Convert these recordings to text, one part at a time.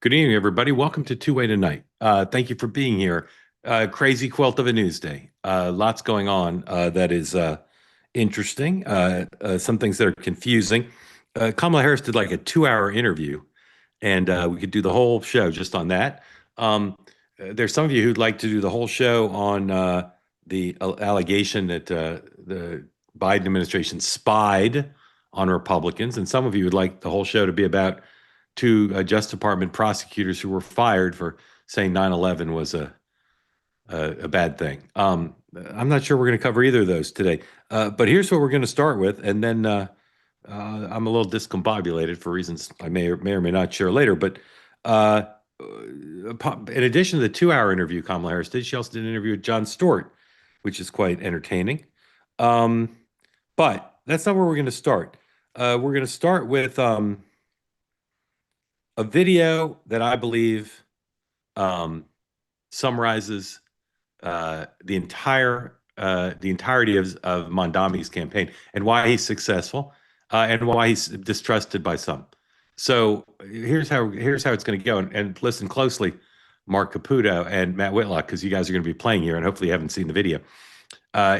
Good evening, everybody. Welcome to Two Way Tonight. Thank you for being here. Crazy quilt of a news day. Lots going on that is interesting. Some things that are confusing. Kamala Harris did like a 2-hour interview, and we could do the whole show just on that. There's some of you who'd like to do the whole show on the allegation that the Biden administration spied on Republicans, and some of you would like the whole show to be about two Justice Department prosecutors who were fired for saying 9/11 was a bad thing. I'm not sure we're going to cover either of those today, but here's what we're going to start with, and then I'm a little discombobulated for reasons I may or may not share later. But in addition to the 2-hour interview Kamala Harris did, she also did an interview with Jon Stewart, which is quite entertaining. But that's not where we're going to start. We're going to start with a video that I believe summarizes the entirety of Mondami's campaign and why he's successful and why he's distrusted by some. So here's how it's going to go. And listen closely, Mark Caputo and Matt Whitlock, because you guys are going to be playing here, and hopefully you haven't seen the video.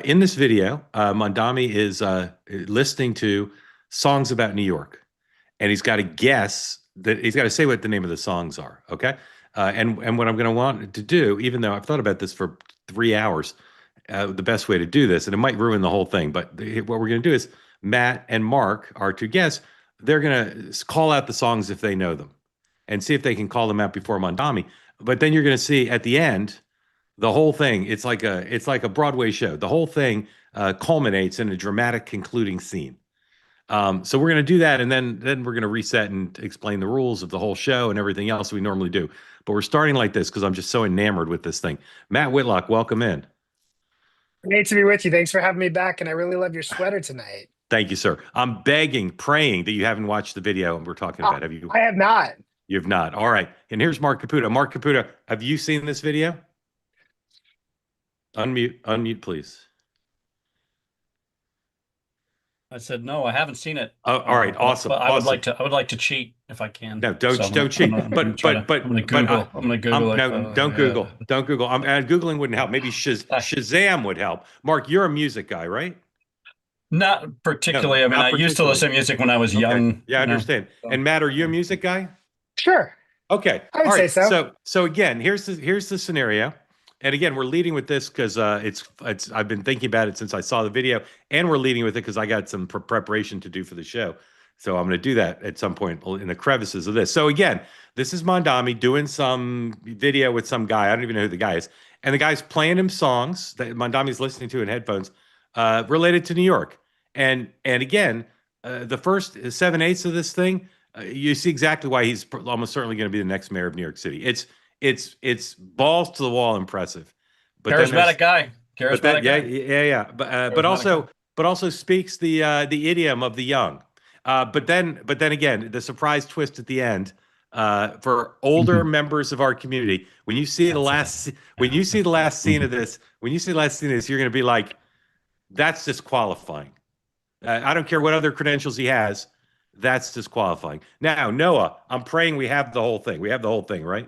In this video, Mondami is listening to songs about New York, and he's got to guess that he's got to say what the name of the songs are. Okay. And what I'm going to want to do, even though I've thought about this for 3 hours, the best way to do this, and it might ruin the whole thing, but what we're going to do is Matt and Mark, our two guests, they're going to call out the songs if they know them and see if they can call them out before Mondami. But then you're going to see at the end, the whole thing, it's like a Broadway show. The whole thing culminates in a dramatic concluding scene. So we're going to do that, and then we're going to reset and explain the rules of the whole show and everything else we normally do. But we're starting like this because I'm just so enamored with this thing. Matt Whitlock, welcome in. Great to be with you. Thanks for having me back, and I really love your sweater tonight. Thank you, sir. I'm begging, praying that you haven't watched the video we're talking about. Have you? I have not. You have not. All right. And here's Mark Caputo. Mark Caputo, have you seen this video? Unmute, please. I said no, I haven't seen it. Oh, all right, awesome. But I would like to cheat if I can. No, don't cheat. I'm gonna Google. Don't Google. Don't Google. Googling wouldn't help. Maybe Shazam would help. Mark, you're a music guy, right? Not particularly. I mean, I used to listen to music when I was young. Yeah, I understand. And Matt, are you a music guy? Sure. Okay. I would say so. So again, here's the scenario. And again, we're leading with this because I've been thinking about it since I saw the video, and we're leading with it because I got some preparation to do for the show. So I'm going to do that at some point in the crevices of this. So again, this is Mondami doing some video with some guy. I don't even know who the guy is. And the guy's playing him songs that Mondami's listening to in headphones related to New York. And again, the first 7/8 of this thing, you see exactly why he's almost certainly going to be the next mayor of New York City. It's balls to the wall impressive. But charismatic guy. Charismatic guy. Yeah. But also speaks the idiom of the young. But then again, the surprise twist at the end for older members of our community. When you see the last scene of this, you're going to be like, that's disqualifying. I don't care what other credentials he has. That's disqualifying. Now, Noah, I'm praying we have the whole thing. We have the whole thing, right?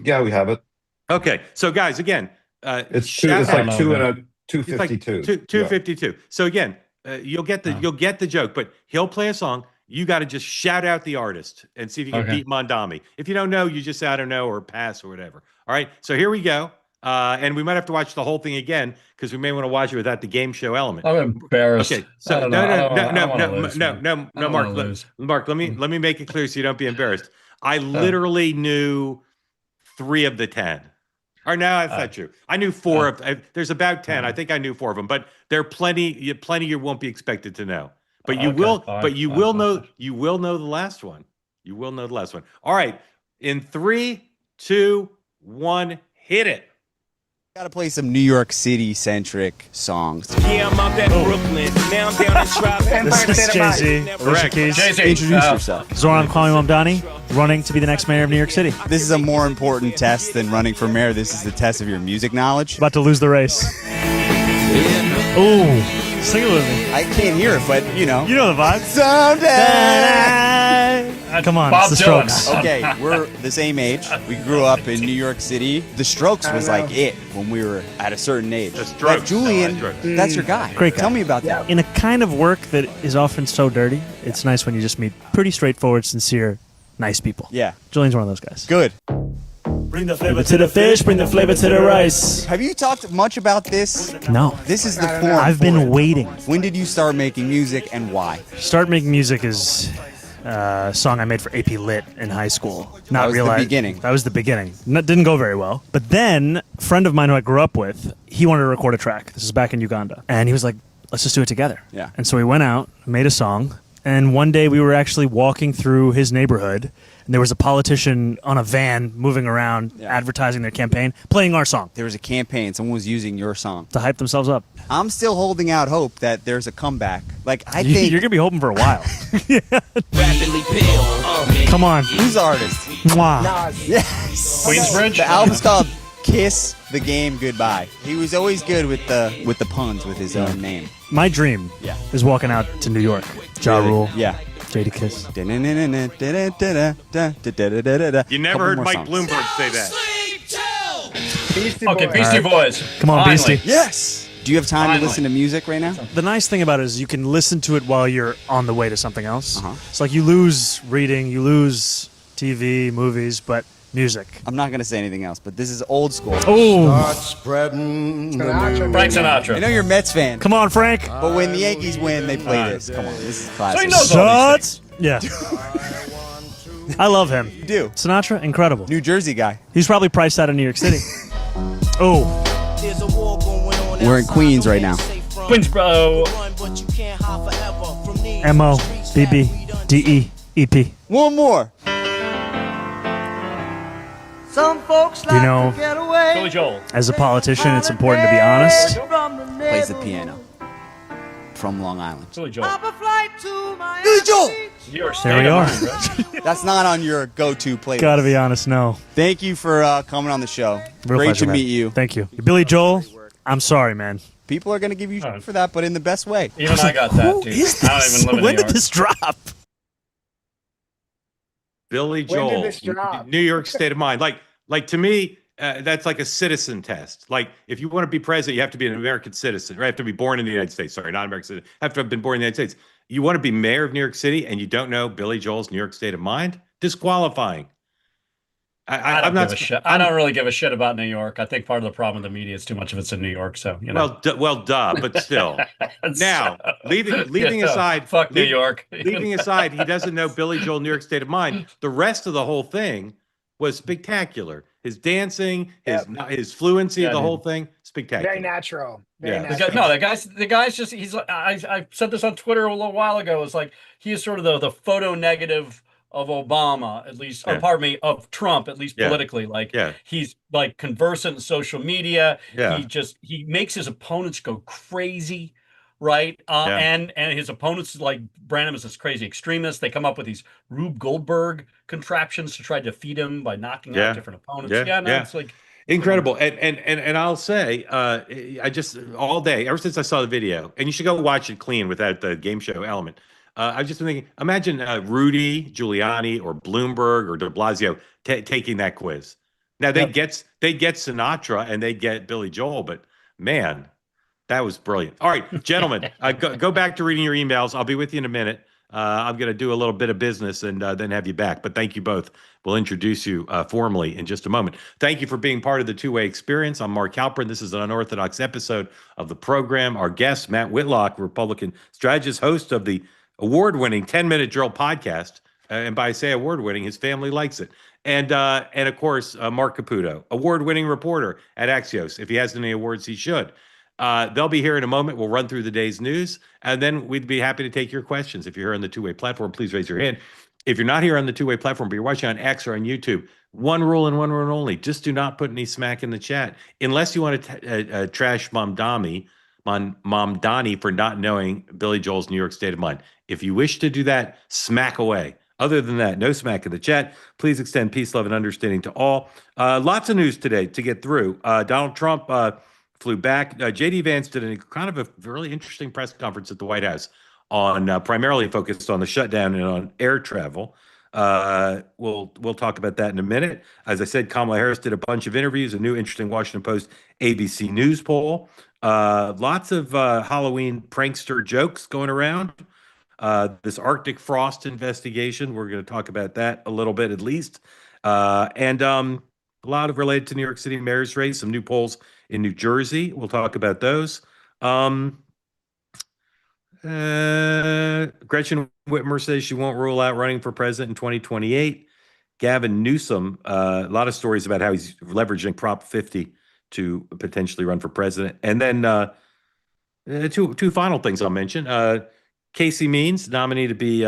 Yeah, we have it. Okay, so guys, again, it's like 252. 252. So again, you'll get the joke, but he'll play a song. You got to just shout out the artist and see if you can beat Mondami. If you don't know, you just say I don't know or pass or whatever. All right. So here we go. And we might have to watch the whole thing again because we may want to watch it without the game show element. I'm embarrassed. Okay, so no, Mark. Let me make it clear so you don't be embarrassed. I literally knew 3 of the 10. Or no, that's not true. I knew 4 of. There's about 10. I think I knew 4 of them, but there are plenty you won't be expected to know. But you will. But you will know. You will know the last one. You will know the last one. All right. In 3, 2, 1, hit it. Gotta play some New York City centric songs. Yeah, I'm up at Brooklyn. Now I'm down in Tribe. This is Jay-Z. Correct. Introduce yourself. Zoran Mamdani, running to be the next mayor of New York City. This is a more important test than running for mayor. This is the test of your music knowledge. About to lose the race. Ooh, sing it with me. I can't hear it, but you know. You know the vibe. Someday. Come on, Bob it's the Dylan. Strokes. Okay, we're the same age. We grew up in New York City. The Strokes was like it when we were at a certain age. The Strokes. But Julian, No, that's right. that's your guy. Great guy. Tell me about that. In a kind of work that is often so dirty, it's nice when you just meet pretty straightforward, sincere, nice people. Yeah, Julian's one of those guys. good. Bring the flavor to the fish, bring the flavor to the rice. Have you talked much about this? No. This is the form. I've been waiting. When did you start making music and why? Start making music is a song I made for AP Lit in high school. Not That was the realize- beginning. That was the beginning. Didn't go very well. But then, a friend of mine who I grew up with, he wanted to record a track. This is back in Uganda. And he was like, let's just do it together. Yeah. And so we went out, made a song, and one day we were actually walking through his neighborhood, and there was a politician on a van moving around, advertising their campaign, playing our song There was a campaign. Someone was using your song. to hype themselves up. I'm still holding out hope that there's a comeback. Like, I You're think... going to be hoping for a while. Rapidly pale. Come on. Who's the artist? Mwah. Yes. Queensbridge. The album's called Kiss the Game Goodbye. He was always good with the puns with his own name. My dream Yeah. is walking out to New York. Ja Rule, Yeah. Jada Kiss. You never heard Mike Bloomberg say that. Beastie Okay, Boys. Beastie Boys. Come on, Finally. Beastie. Yes. Do you have time Finally. to listen to music right now? The nice thing about it is you can listen to it while you're on the way to something else. Uh-huh. It's like you lose reading, you lose TV, movies, but music. I'm not going to say anything else, but this is old school. Oh, Sinatra, Frank baby. I Sinatra. know you're a Mets fan, come on, Frank. but when the Yankees win, they play this. Come on, this is So he classic. knows all these Suts. Yeah. I love him. You do. Sinatra, incredible. New Jersey guy. He's probably priced out of New York City. Oh, There's a war going on We're in outside, Queens no right man now. safe from. Queens, bro. Run, but you can't hide forever from these M.O. streets that B.B. we done D.E. E.P. One more. Some folks You know, like to get away Billy Joel. as a politician, it's important to be honest. from the Plays the neighborhood. piano from Long Island. Billy Joel. Up a flight to Miami. Billy Joel! New York There State we of are. mind, right? That's not on your go-to playlist. Gotta be honest, no. Thank you for coming on the show. Real Great pleasure, to man. meet you. Thank you. Billy Joel, I'm sorry, man. People are going to give you Oh. shit for that, but in the best way. Even I got that, Who dude. is I don't this? even live in When New did York. this drop? Billy When did Joel, this drop? New York State of Mind. Like to me, that's like a citizen test. Like if you want to be president, you have to be an American citizen, or you have to be born in the United States. Sorry, not American citizen. Have to have been born in the United States. You want to be mayor of New York City, and you don't know Billy Joel's New York State of Mind? Disqualifying. I I'm don't not. give a shit. I don't really give a shit about New York. I think part of the problem with the media is too much of it's in New York. So you know. Well, duh, but still. Now, leaving Yeah, aside, fuck New York. leaving aside, he doesn't know Billy Joel, New York State of Mind. The rest of the whole thing was spectacular. His dancing, his fluency, Yeah, the dude. whole thing, spectacular. Very natural. Very Yeah. natural. The guy's just he's like I said this on Twitter a little while ago. It's like he is sort of the photo negative of Obama, at least, or Yeah. pardon me, of Trump, at least Yeah. politically. Like Yeah. he's like conversant in social media. Yeah. He makes his opponents go crazy. Right. Yeah. And his opponents like brand him as this crazy extremist. They come up with these Rube Goldberg contraptions to try to defeat him by knocking Yeah. out different opponents. Yeah. Yeah. It's like Incredible. And I'll say, I just all day, ever since I saw the video, and you should go watch it clean without the game show element. I've just been thinking, imagine Rudy Giuliani or Bloomberg or de Blasio taking that quiz. Now they get Sinatra and they get Billy Joel, but man, that was brilliant. All right, gentlemen, go back to reading your emails. I'll be with you in a minute. I'm going to do a little bit of business and then have you back. But thank you both. We'll introduce you formally in just a moment. Thank you for being part of the two-way experience. I'm Mark Halperin. This is an unorthodox episode of the program. Our guest, Matt Whitlock, Republican strategist, host of the award-winning 10-Minute Drill podcast. And by say award-winning, his family likes it. And of course, Marc Caputo, award-winning reporter at Axios. If he has any awards, he should. They'll be here in a moment. We'll run through the day's news, and then we'd be happy to take your questions. If you're here on the two-way platform, please raise your hand. If you're not here on the two-way platform, but you're watching on X or on YouTube, one rule and one rule only: just do not put any smack in the chat, unless you want to trash Mom Donnie for not knowing Billy Joel's New York State of Mind. If you wish to do that, smack away. Other than that, no smack in the chat. Please extend peace, love, and understanding to all. Lots of news today to get through. Donald Trump flew back. J.D. Vance did a kind of a really interesting press conference at the White House on primarily focused on the shutdown and on air travel. We'll talk about that in a minute. As I said, Kamala Harris did a bunch of interviews, a new interesting Washington Post ABC News poll. Lots of Halloween prankster jokes going around. This Arctic frost investigation, we're going to talk about that a little bit at least. And a lot of related to New York City mayor's race, some new polls in New Jersey. We'll talk about those. Gretchen Whitmer says she won't rule out running for president in 2028. Gavin Newsom, a lot of stories about how he's leveraging Prop 50 to potentially run for president. And then two final things I'll mention. Casey Means, nominee to be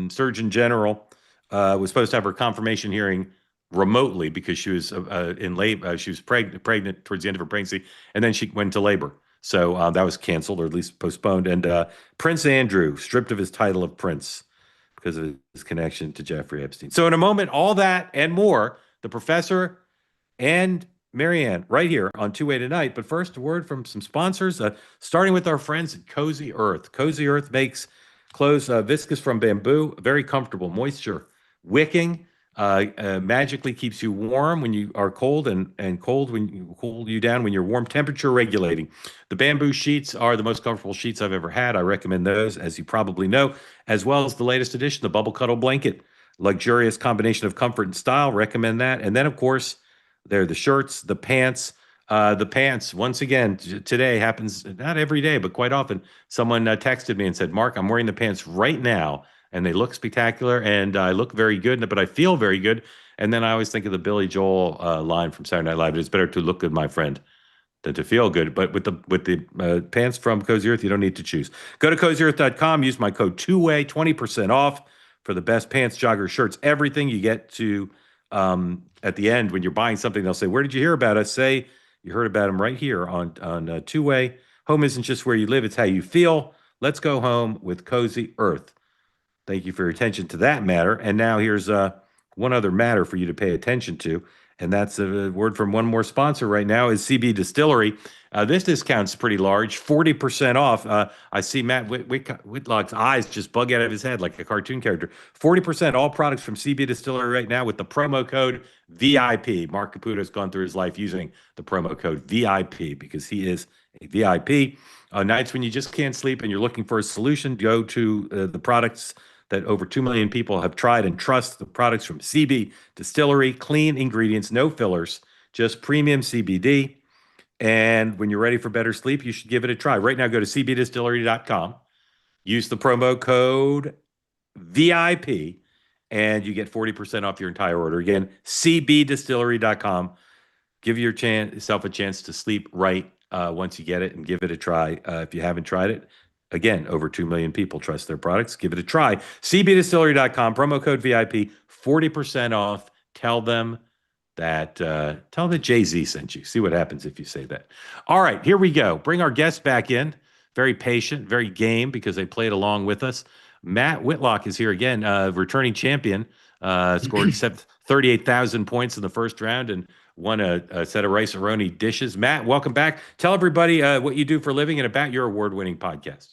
Surgeon General, was supposed to have her confirmation hearing remotely because she was in labor. She was pregnant towards the end of her pregnancy, and then she went into labor. So that was canceled, or at least postponed. And Prince Andrew, stripped of his title of prince because of his connection to Jeffrey Epstein. So in a moment, all that and more, the professor and Marianne right here on Two-Way Tonight. But first, a word from some sponsors, starting with our friends at Cozy Earth. Cozy Earth makes clothes viscose from bamboo, very comfortable, moisture wicking, magically keeps you warm when you are cold, and cold when you cool you down when you're warm, temperature regulating. The bamboo sheets are the most comfortable sheets I've ever had. I recommend those, as you probably know, as well as the latest edition, the Bubble Cuddle Blanket. Luxurious combination of comfort and style. Recommend that. And then, of course, there are the shirts, the pants. The pants, once again, today happens not every day, but quite often. Someone texted me and said, Mark, I'm wearing the pants right now, and they look spectacular, and I look very good, but I feel very good. And then I always think of the Billy Joel line from Saturday Night Live: "It's better to look good, my friend, than to feel good." But with the pants from Cozy Earth, you don't need to choose. Go to CozyEarth.com. Use my code 2way, 20% off for the best pants, joggers, shirts, everything. You get to at the end when you're buying something, they'll say, "Where did you hear about us?" Say you heard about them right here on Two-Way. Home isn't just where you live; it's how you feel. Let's go home with Cozy Earth. Thank you for your attention to that matter. And now here's one other matter for you to pay attention to, and that's a word from one more sponsor right now is CB Distillery. This discount's pretty large, 40% off. I see Matt Whitlock's eyes just bug out of his head like a cartoon character. 40% all products from CB Distillery right now with the promo code VIP. Mark Caputo has gone through his life using the promo code VIP because he is a VIP. Nights when you just can't sleep and you're looking for a solution, go to the products that over 2 million people have tried and trust, the products from CB Distillery. Clean ingredients, no fillers, just premium CBD. And when you're ready for better sleep, you should give it a try. Right now, go to cbdistillery.com, use the promo code VIP, and you get 40% off your entire order. Again, cbdistillery.com. Give yourself a chance to sleep right once you get it, and give it a try. If you haven't tried it, again, over 2 million people trust their products. Give it a try. cbdistillery.com, promo code VIP, 40% off. Tell them that Jay-Z sent you. See what happens if you say that. All right, here we go. Bring our guests back in. Very patient, very game, because they played along with us. Matt Whitlock is here again, returning champion. Scored 38,000 points in the first round and won a set of rice-a-roni dishes. Matt, welcome back. Tell everybody what you do for a living and about your award-winning podcast.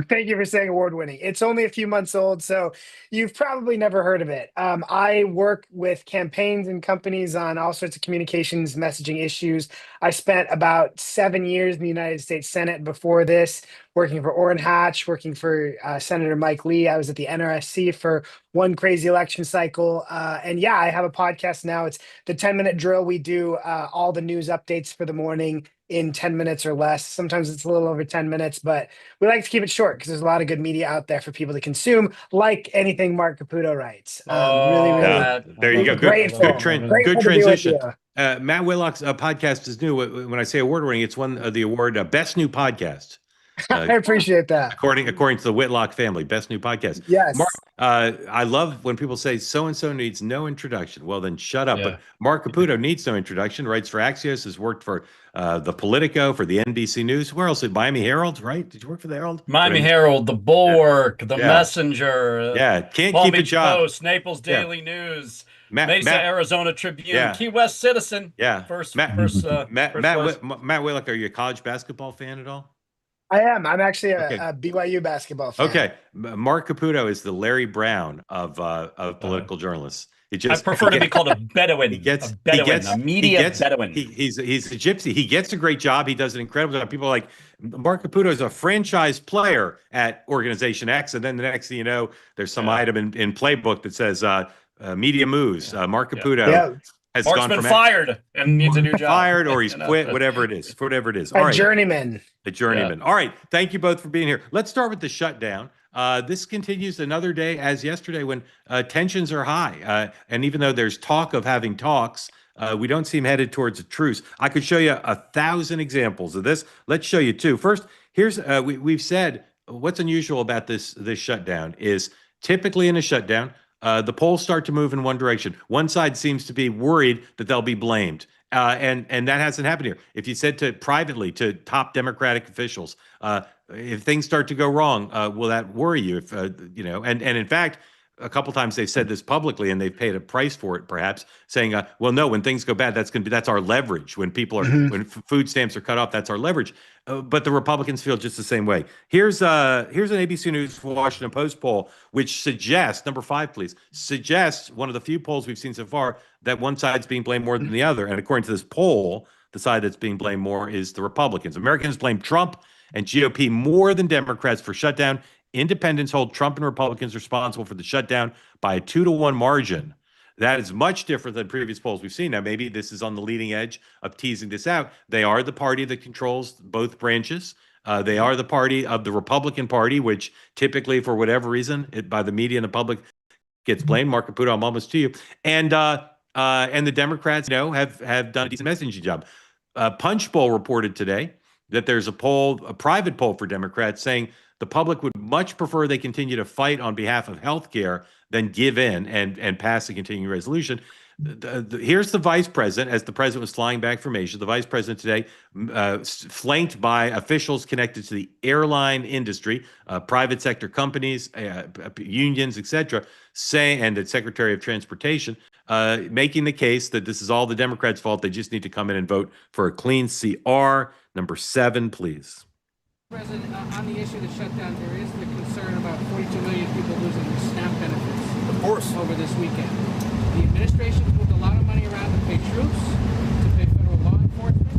Thank you for saying award-winning. It's only a few months old, so you've probably never heard of it. I work with campaigns and companies on all sorts of communications messaging issues. I spent about 7 years in the United States Senate before this, working for Orrin Hatch, working for Senator Mike Lee. I was at the NRSC for one crazy election cycle. And yeah, I have a podcast now. It's the 10-minute drill. We do all the news updates for the morning in 10 minutes or less. Sometimes it's a little over 10 minutes, but we like to keep it short because there's a lot of good media out there for people to consume, like anything Mark Caputo writes. Really, there you go. Grateful. Good transition. Matt Whitlock's podcast is new. When I say award winning, it's won the award Best New Podcast. I appreciate that. According to the Whitlock family, Best New Podcast. Yes. Mark, I love when people say so-and-so needs no introduction. Well, then shut up. Yeah. But Mark Caputo needs no introduction, writes for Axios, has worked for the Politico, for the NBC News. Where else? Miami Herald, right? Did you work for the Herald? Miami Herald, the Bulwark, the Messenger. Can't Palm keep Beach a job. Post, Naples Daily News. Mesa, Arizona Tribune, Key West Citizen. Yeah. First. Matt Whitlock, are you a college basketball fan at all? I am. I'm actually Okay. a BYU basketball fan. Okay, Mark Caputo is the Larry Brown of political journalists. I prefer to be called a Bedouin. He gets, a media Bedouin. He's a gypsy. He gets a great job. He does an incredible job. People are like, Mark Caputo is a franchise player at Organization X, and then the next thing you know, there's some item in Playbook that says media moves. Mark Caputo has Mark's gone been from fired and needs a new job. Fired or he's quit, whatever it is. All right. Journeyman. A journeyman. Yeah. All right. Thank you both for being here. Let's start with the shutdown. This continues another day as yesterday when tensions are high. And even though there's talk of having talks, we don't seem headed towards a truce. I could show you 1,000 examples of this. Let's show you two. First, here's we've said what's unusual about this shutdown is typically in a shutdown, the polls start to move in one direction. One side seems to be worried that they'll be blamed. And that hasn't happened here. If you said privately to top Democratic officials, if things start to go wrong, will that worry you? If and in fact, a couple times they've said this publicly, and they've paid a price for it, perhaps saying, "Well, no, when things go bad, that's our leverage. When people are when food stamps are cut off, that's our leverage." But the Republicans feel just the same way. Here's an ABC News Washington Post poll, which suggests, number 5, please, suggests one of the few polls we've seen so far that one side's being blamed more than the other. And according to this poll, the side that's being blamed more is the Republicans. Americans blame Trump and GOP more than Democrats for shutdown. Independents hold Trump and Republicans responsible for the shutdown by a 2-to-1 margin. That is much different than previous polls we've seen. Now, maybe this is on the leading edge of teasing this out. They are the party that controls both branches. They are the party of the Republican Party, which typically, for whatever reason, by the media and the public, gets blamed. Mark Caputo, I'm almost to you. And the Democrats, have done a decent messaging job. Punch Bowl reported today that there's a private poll for Democrats saying the public would much prefer they continue to fight on behalf of health care than give in and pass a continuing resolution. Here's the vice president, as the president was flying back from Asia, the vice president today, flanked by officials connected to the airline industry, private sector companies, unions, etc., and the Secretary of Transportation, making the case that this is all the Democrats' fault. They just need to come in and vote for a clean CR. Number 7, please. President, on the issue of the shutdown, there is the concern about 42 million people losing their SNAP benefits. Of course. Over this weekend. The administration moved a lot of money around to pay troops, to pay federal law enforcement,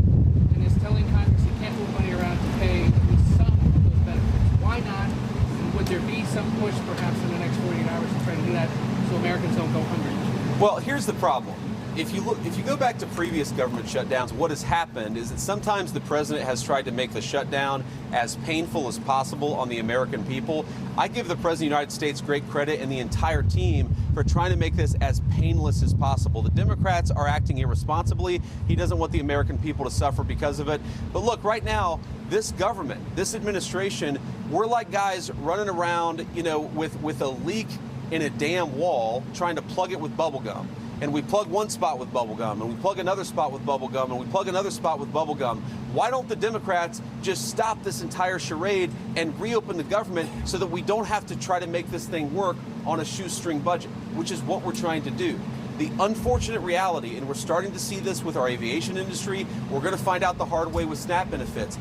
and is telling Congress you can't move money around to pay at least some of those benefits. Why not? And would there be some push perhaps in the next 48 hours to try to do that so Americans don't go hungry? Well, here's the problem. If you go back to previous government shutdowns, what has happened is that sometimes the president has tried to make the shutdown as painful as possible on the American people. I give the president of the United States great credit and the entire team for trying to make this as painless as possible. The Democrats are acting irresponsibly. He doesn't want the American people to suffer because of it. But look, right now, this government, this administration, we're like guys running around, with a leak in a damn wall, trying to plug it with bubble gum. And we plug one spot with bubble gum, and we plug another spot with bubble gum, and we plug another spot with bubble gum. Why don't the Democrats just stop this entire charade and reopen the government so that we don't have to try to make this thing work on a shoestring budget, which is what we're trying to do. The unfortunate reality, and we're starting to see this with our aviation industry, we're going to find out the hard way with SNAP benefits.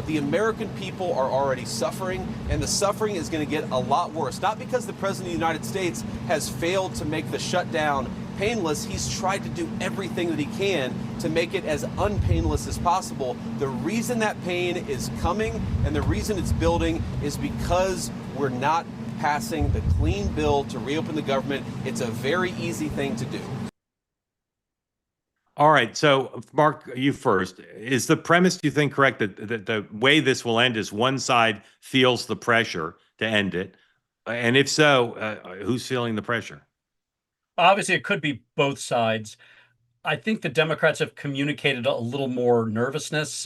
The American people are already suffering, and the suffering is going to get a lot worse. Not because the President of the United States has failed to make the shutdown painless. He's tried to do everything that he can to make it as unpainless as possible. The reason that pain is coming and the reason it's building is because we're not passing the clean bill to reopen the government. It's a very easy thing to do. All right. So, Mark, you first. Is the premise, do you think, correct that the way this will end is one side feels the pressure to end it? And if so, who's feeling the pressure? Obviously, it could be both sides. I think the Democrats have communicated a little more nervousness.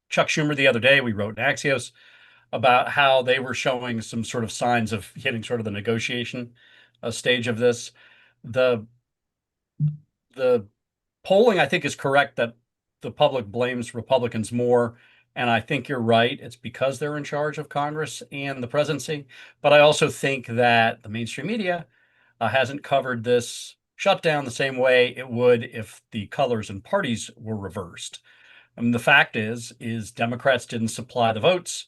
Chuck Schumer the other day, we wrote in Axios about how they were showing some sort of signs of hitting sort of the negotiation stage of this. The polling, I think, is correct that the public blames Republicans more. And I think you're right. It's because they're in charge of Congress and the presidency. But I also think that the mainstream media hasn't covered this shutdown the same way it would if the colors and parties were reversed. And the fact is Democrats didn't supply the votes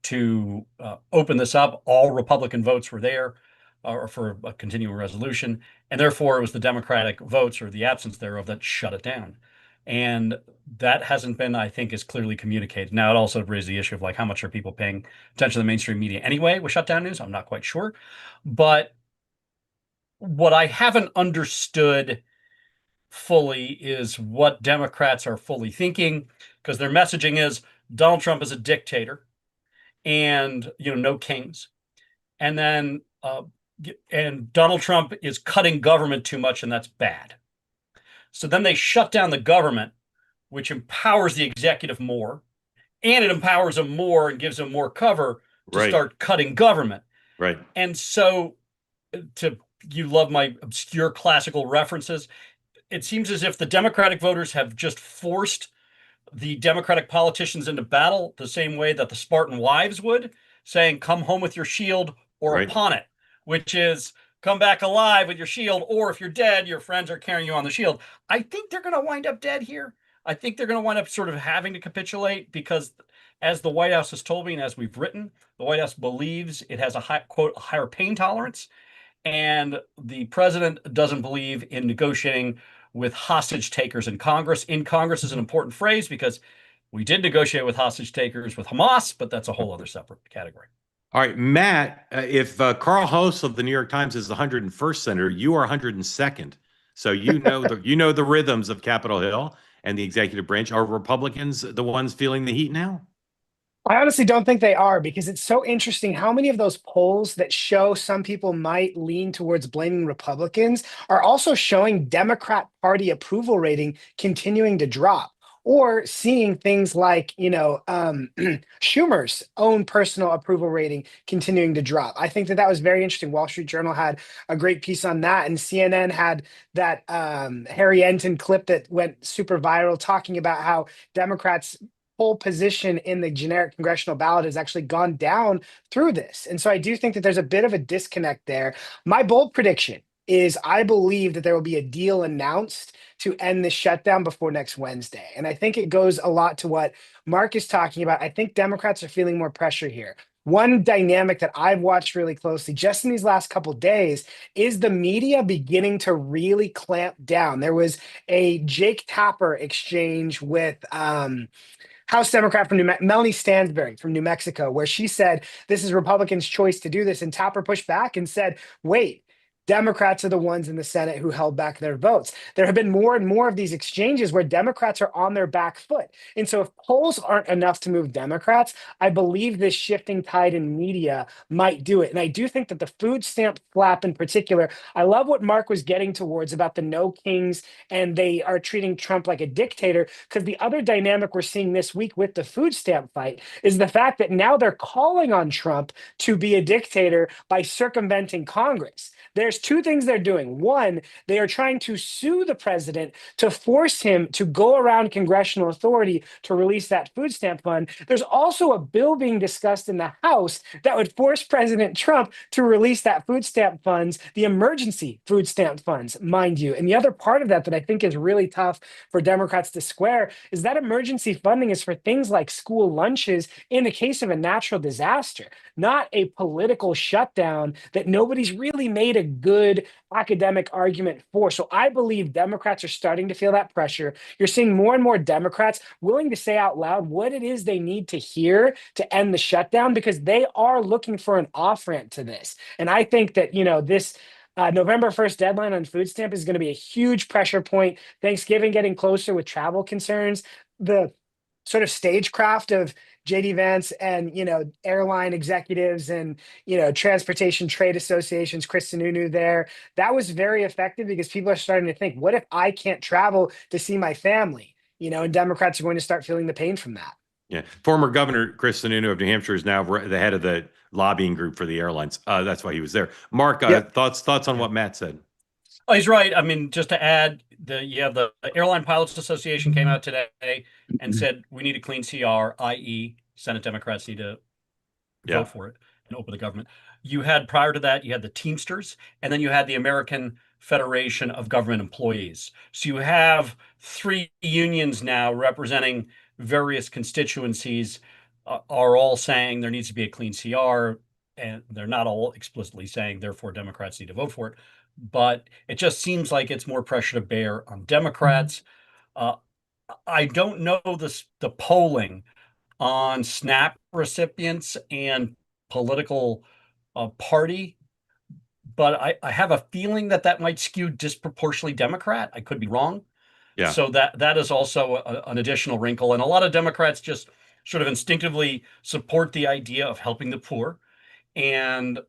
to open this up. All Republican votes were there or for a continuing resolution. And therefore, it was the Democratic votes or the absence thereof that shut it down. And that hasn't been, I think, as clearly communicated. Now, it also raised the issue of like how much are people paying attention to the mainstream media anyway with shutdown news? I'm not quite sure. But what I haven't understood fully is what Democrats are fully thinking, because their messaging is Donald Trump is a dictator and, no kings. And then, and Donald Trump is cutting government too much, and that's bad. So then they shut down the government, which empowers the executive more, and it empowers them more and gives them more cover to start cutting government. Right. And so, you love my obscure classical references. It seems as if the Democratic voters have just forced the Democratic politicians into battle the same way that the Spartan wives would, saying, come home with your shield or upon it, which is come back alive with your shield, or if you're dead, your friends are carrying you on the shield. I think they're going to wind up dead here. I think they're going to wind up sort of having to capitulate because, as the White House has told me and as we've written, the White House believes it has a higher pain tolerance. And the president doesn't believe in negotiating with hostage takers in Congress. In Congress is an important phrase because we did negotiate with hostage takers with Hamas, but that's a whole other separate category. All right, Matt, if Carl Host of the New York Times is the 101st senator, you are 102nd. So you know the rhythms of Capitol Hill and the executive branch. Are Republicans the ones feeling the heat now? I honestly don't think they are, because it's so interesting how many of those polls that show some people might lean towards blaming Republicans are also showing Democrat Party approval rating continuing to drop, or seeing things like, Schumer's own personal approval rating continuing to drop. I think that was very interesting. Wall Street Journal had a great piece on that, and CNN had that Harry Enton clip that went super viral talking about how Democrats' poll position in the generic congressional ballot has actually gone down through this. And so I do think that there's a bit of a disconnect there. My bold prediction is I believe that there will be a deal announced to end the shutdown before next Wednesday. And I think it goes a lot to what Mark is talking about. I think Democrats are feeling more pressure here. One dynamic that I've watched really closely just in these last couple of days is the media beginning to really clamp down. There was a Jake Tapper exchange with House Democrat from Melanie Stansberry from New Mexico, where she said, this is Republicans' choice to do this. And Tapper pushed back and said, wait, Democrats are the ones in the Senate who held back their votes. There have been more and more of these exchanges where Democrats are on their back foot. And so if polls aren't enough to move Democrats, I believe this shifting tide in media might do it. And I do think that the food stamp flap in particular, I love what Mark was getting towards about the no kings and they are treating Trump like a dictator, because the other dynamic we're seeing this week with the food stamp fight is the fact that now they're calling on Trump to be a dictator by circumventing Congress. There's two things they're doing. One, they are trying to sue the president to force him to go around congressional authority to release that food stamp fund. There's also a bill being discussed in the House that would force President Trump to release that food stamp funds, the emergency food stamp funds, mind you. And the other part of that I think is really tough for Democrats to square is that emergency funding is for things like school lunches in the case of a natural disaster, not a political shutdown that nobody's really made a good academic argument for. So I believe Democrats are starting to feel that pressure. You're seeing more and more Democrats willing to say out loud what it is they need to hear to end the shutdown, because they are looking for an off-ramp to this. And I think that, this November 1st deadline on food stamp is going to be a huge pressure point. Thanksgiving getting closer with travel concerns, the sort of stagecraft of JD Vance and, airline executives and, transportation trade associations, Chris Sununu there. That was very effective because people are starting to think, what if I can't travel to see my family? And Democrats are going to start feeling the pain from that. Yeah. Former Governor Chris Sununu of New Hampshire is now the head of the lobbying group for the airlines. That's why he was there. Mark, thoughts on what Matt said? Oh, he's right. I mean, just to add, the Airline Pilots Association came out today and said we need a clean CR, i.e. Senate Democrats need to vote for it and open the government. You had, prior to that, you had the Teamsters, and then you had the American Federation of Government Employees. So you have three unions now representing various constituencies are all saying there needs to be a clean CR, and they're not all explicitly saying, therefore, Democrats need to vote for it. But it just seems like it's more pressure to bear on Democrats. I don't know the polling on SNAP recipients and political party, but I have a feeling that might skew disproportionately Democrat. I could be wrong. Yeah. So that is also an additional wrinkle. And a lot of Democrats just sort of instinctively support the idea of helping the poor. And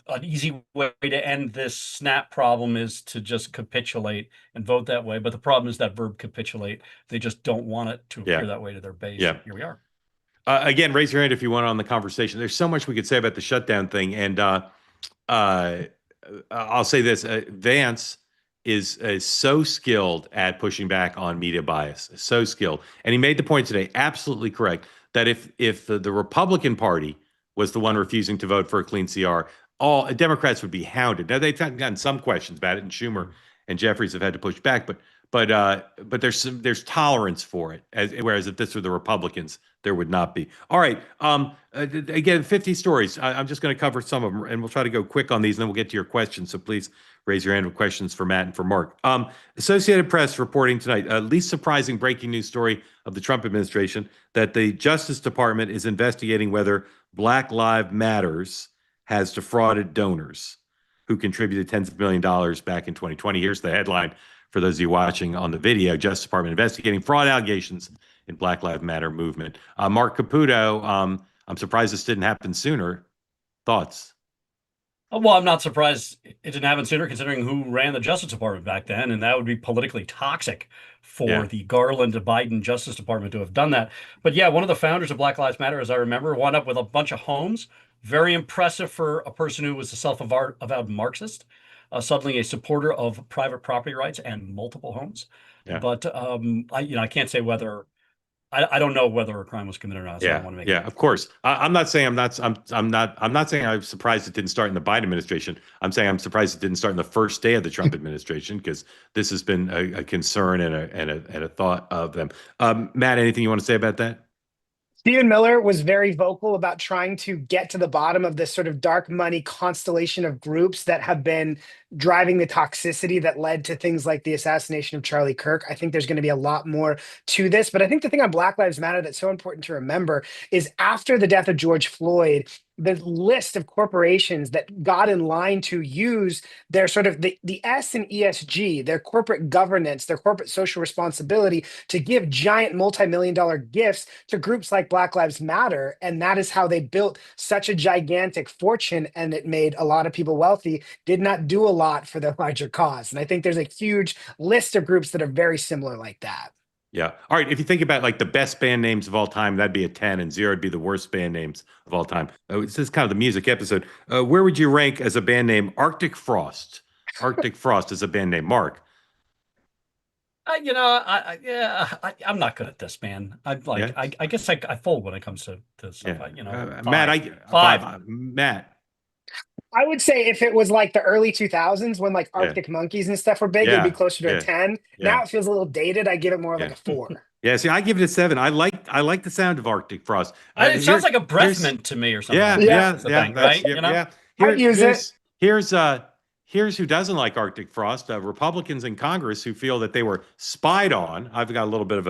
an easy way to end this SNAP problem is to just capitulate and vote that way. But the problem is that verb capitulate. They just don't want it to appear that way to their base. Yeah. Here we are. Again, raise your hand if you want on the conversation. There's so much we could say about the shutdown thing. And I'll say this, Vance is so skilled at pushing back on media bias, so skilled. And he made the point today, absolutely correct, that if the Republican Party was the one refusing to vote for a clean CR, all Democrats would be hounded. Now, they've gotten some questions about it, and Schumer and Jeffries have had to push back, but there's tolerance for it, whereas if this were the Republicans, there would not be. All right. Again, 50 stories. I'm just going to cover some of them, and we'll try to go quick on these, and then we'll get to your questions. So please raise your hand with questions for Matt and for Mark. Associated Press reporting tonight, least surprising breaking news story of the Trump administration, that the Justice Department is investigating whether Black Lives Matters has defrauded donors who contributed tens of millions of dollars back in 2020. Here's the headline for those of you watching on the video: Justice Department investigating fraud allegations in Black Lives Matter movement. Mark Caputo, I'm surprised this didn't happen sooner. Thoughts? Well, I'm not surprised it didn't happen sooner, considering who ran the Justice Department back then, and that would be politically toxic for the Garland to Biden Justice Department to have done that. But yeah, one of the founders of Black Lives Matter, as I remember, wound up with a bunch of homes. Very impressive for a person who was a self-avowed Marxist, suddenly a supporter of private property rights and multiple homes. Yeah. But I can't say whether. I don't know whether a crime was committed or not. So I don't want to make of course. I'm not saying I'm not saying I'm surprised it didn't start in the Biden administration. I'm saying I'm surprised it didn't start in the first day of the Trump administration, because this has been a concern and a thought of them. Matt, anything you want to say about that? Stephen Miller was very vocal about trying to get to the bottom of this sort of dark money constellation of groups that have been driving the toxicity that led to things like the assassination of Charlie Kirk. I think there's going to be a lot more to this, but I think the thing on Black Lives Matter that's so important to remember is after the death of George Floyd, the list of corporations that got in line to use their sort of the S and ESG, their corporate governance, their corporate social responsibility, to give giant multi-million-dollar gifts to groups like Black Lives Matter. And that is how they built such a gigantic fortune, and it made a lot of people wealthy, did not do a lot for the larger cause. And I think there's a huge list of groups that are very similar like that. Yeah. All right. If you think about like the best band names of all time, that'd be a 10, and 0 would be the worst band names of all time. This is kind of the music episode. Where would you rank as a band name Arctic Frost? Arctic Frost is a band name. Mark? I'm not good at this, man. I guess I fold when it comes to stuff. Matt, Matt. I would say if it was like the early 2000s when like Arctic Monkeys and stuff were big, it'd be closer to a 10. Now it feels a little dated. I give it more of like a 4. Yeah, see, I give it a 7. I like the sound of Arctic Frost. It sounds like a breath mint to me or something. Here's who doesn't like Arctic Frost: Republicans in Congress who feel that they were spied on. I've got a little bit of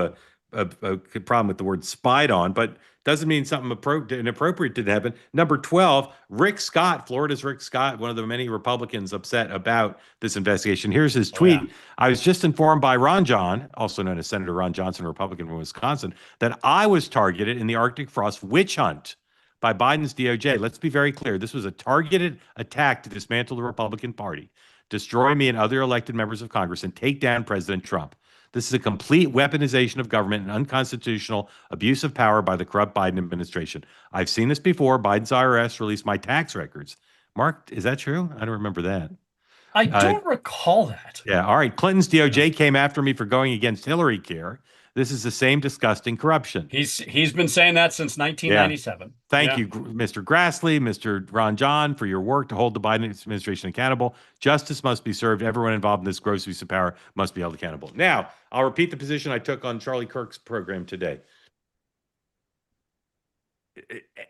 a problem with the word spied on, but doesn't mean something inappropriate didn't happen. Number 12, Rick Scott, Florida's Rick Scott, one of the many Republicans upset about this investigation. Here's his tweet. I was just informed by Ron John, also known as Senator Ron Johnson, Republican from Wisconsin, that I was targeted in the Arctic Frost witch hunt by Biden's DOJ. Let's be very clear. This was a targeted attack to dismantle the Republican Party, destroy me and other elected members of Congress, and take down President Trump. This is a complete weaponization of government and unconstitutional abuse of power by the corrupt Biden administration. I've seen this before. Biden's IRS released my tax records. Mark, is that true? I don't remember that. I don't recall that. Yeah. All right. Clinton's DOJ came after me for going against Hillary Care. This is the same disgusting corruption. He's been saying that since 1997. Thank you, Mr. Grassley, Mr. Ron John, for your work to hold the Biden administration accountable. Justice must be served. Everyone involved in this gross abuse of power must be held accountable. Now, I'll repeat the position I took on Charlie Kirk's program today.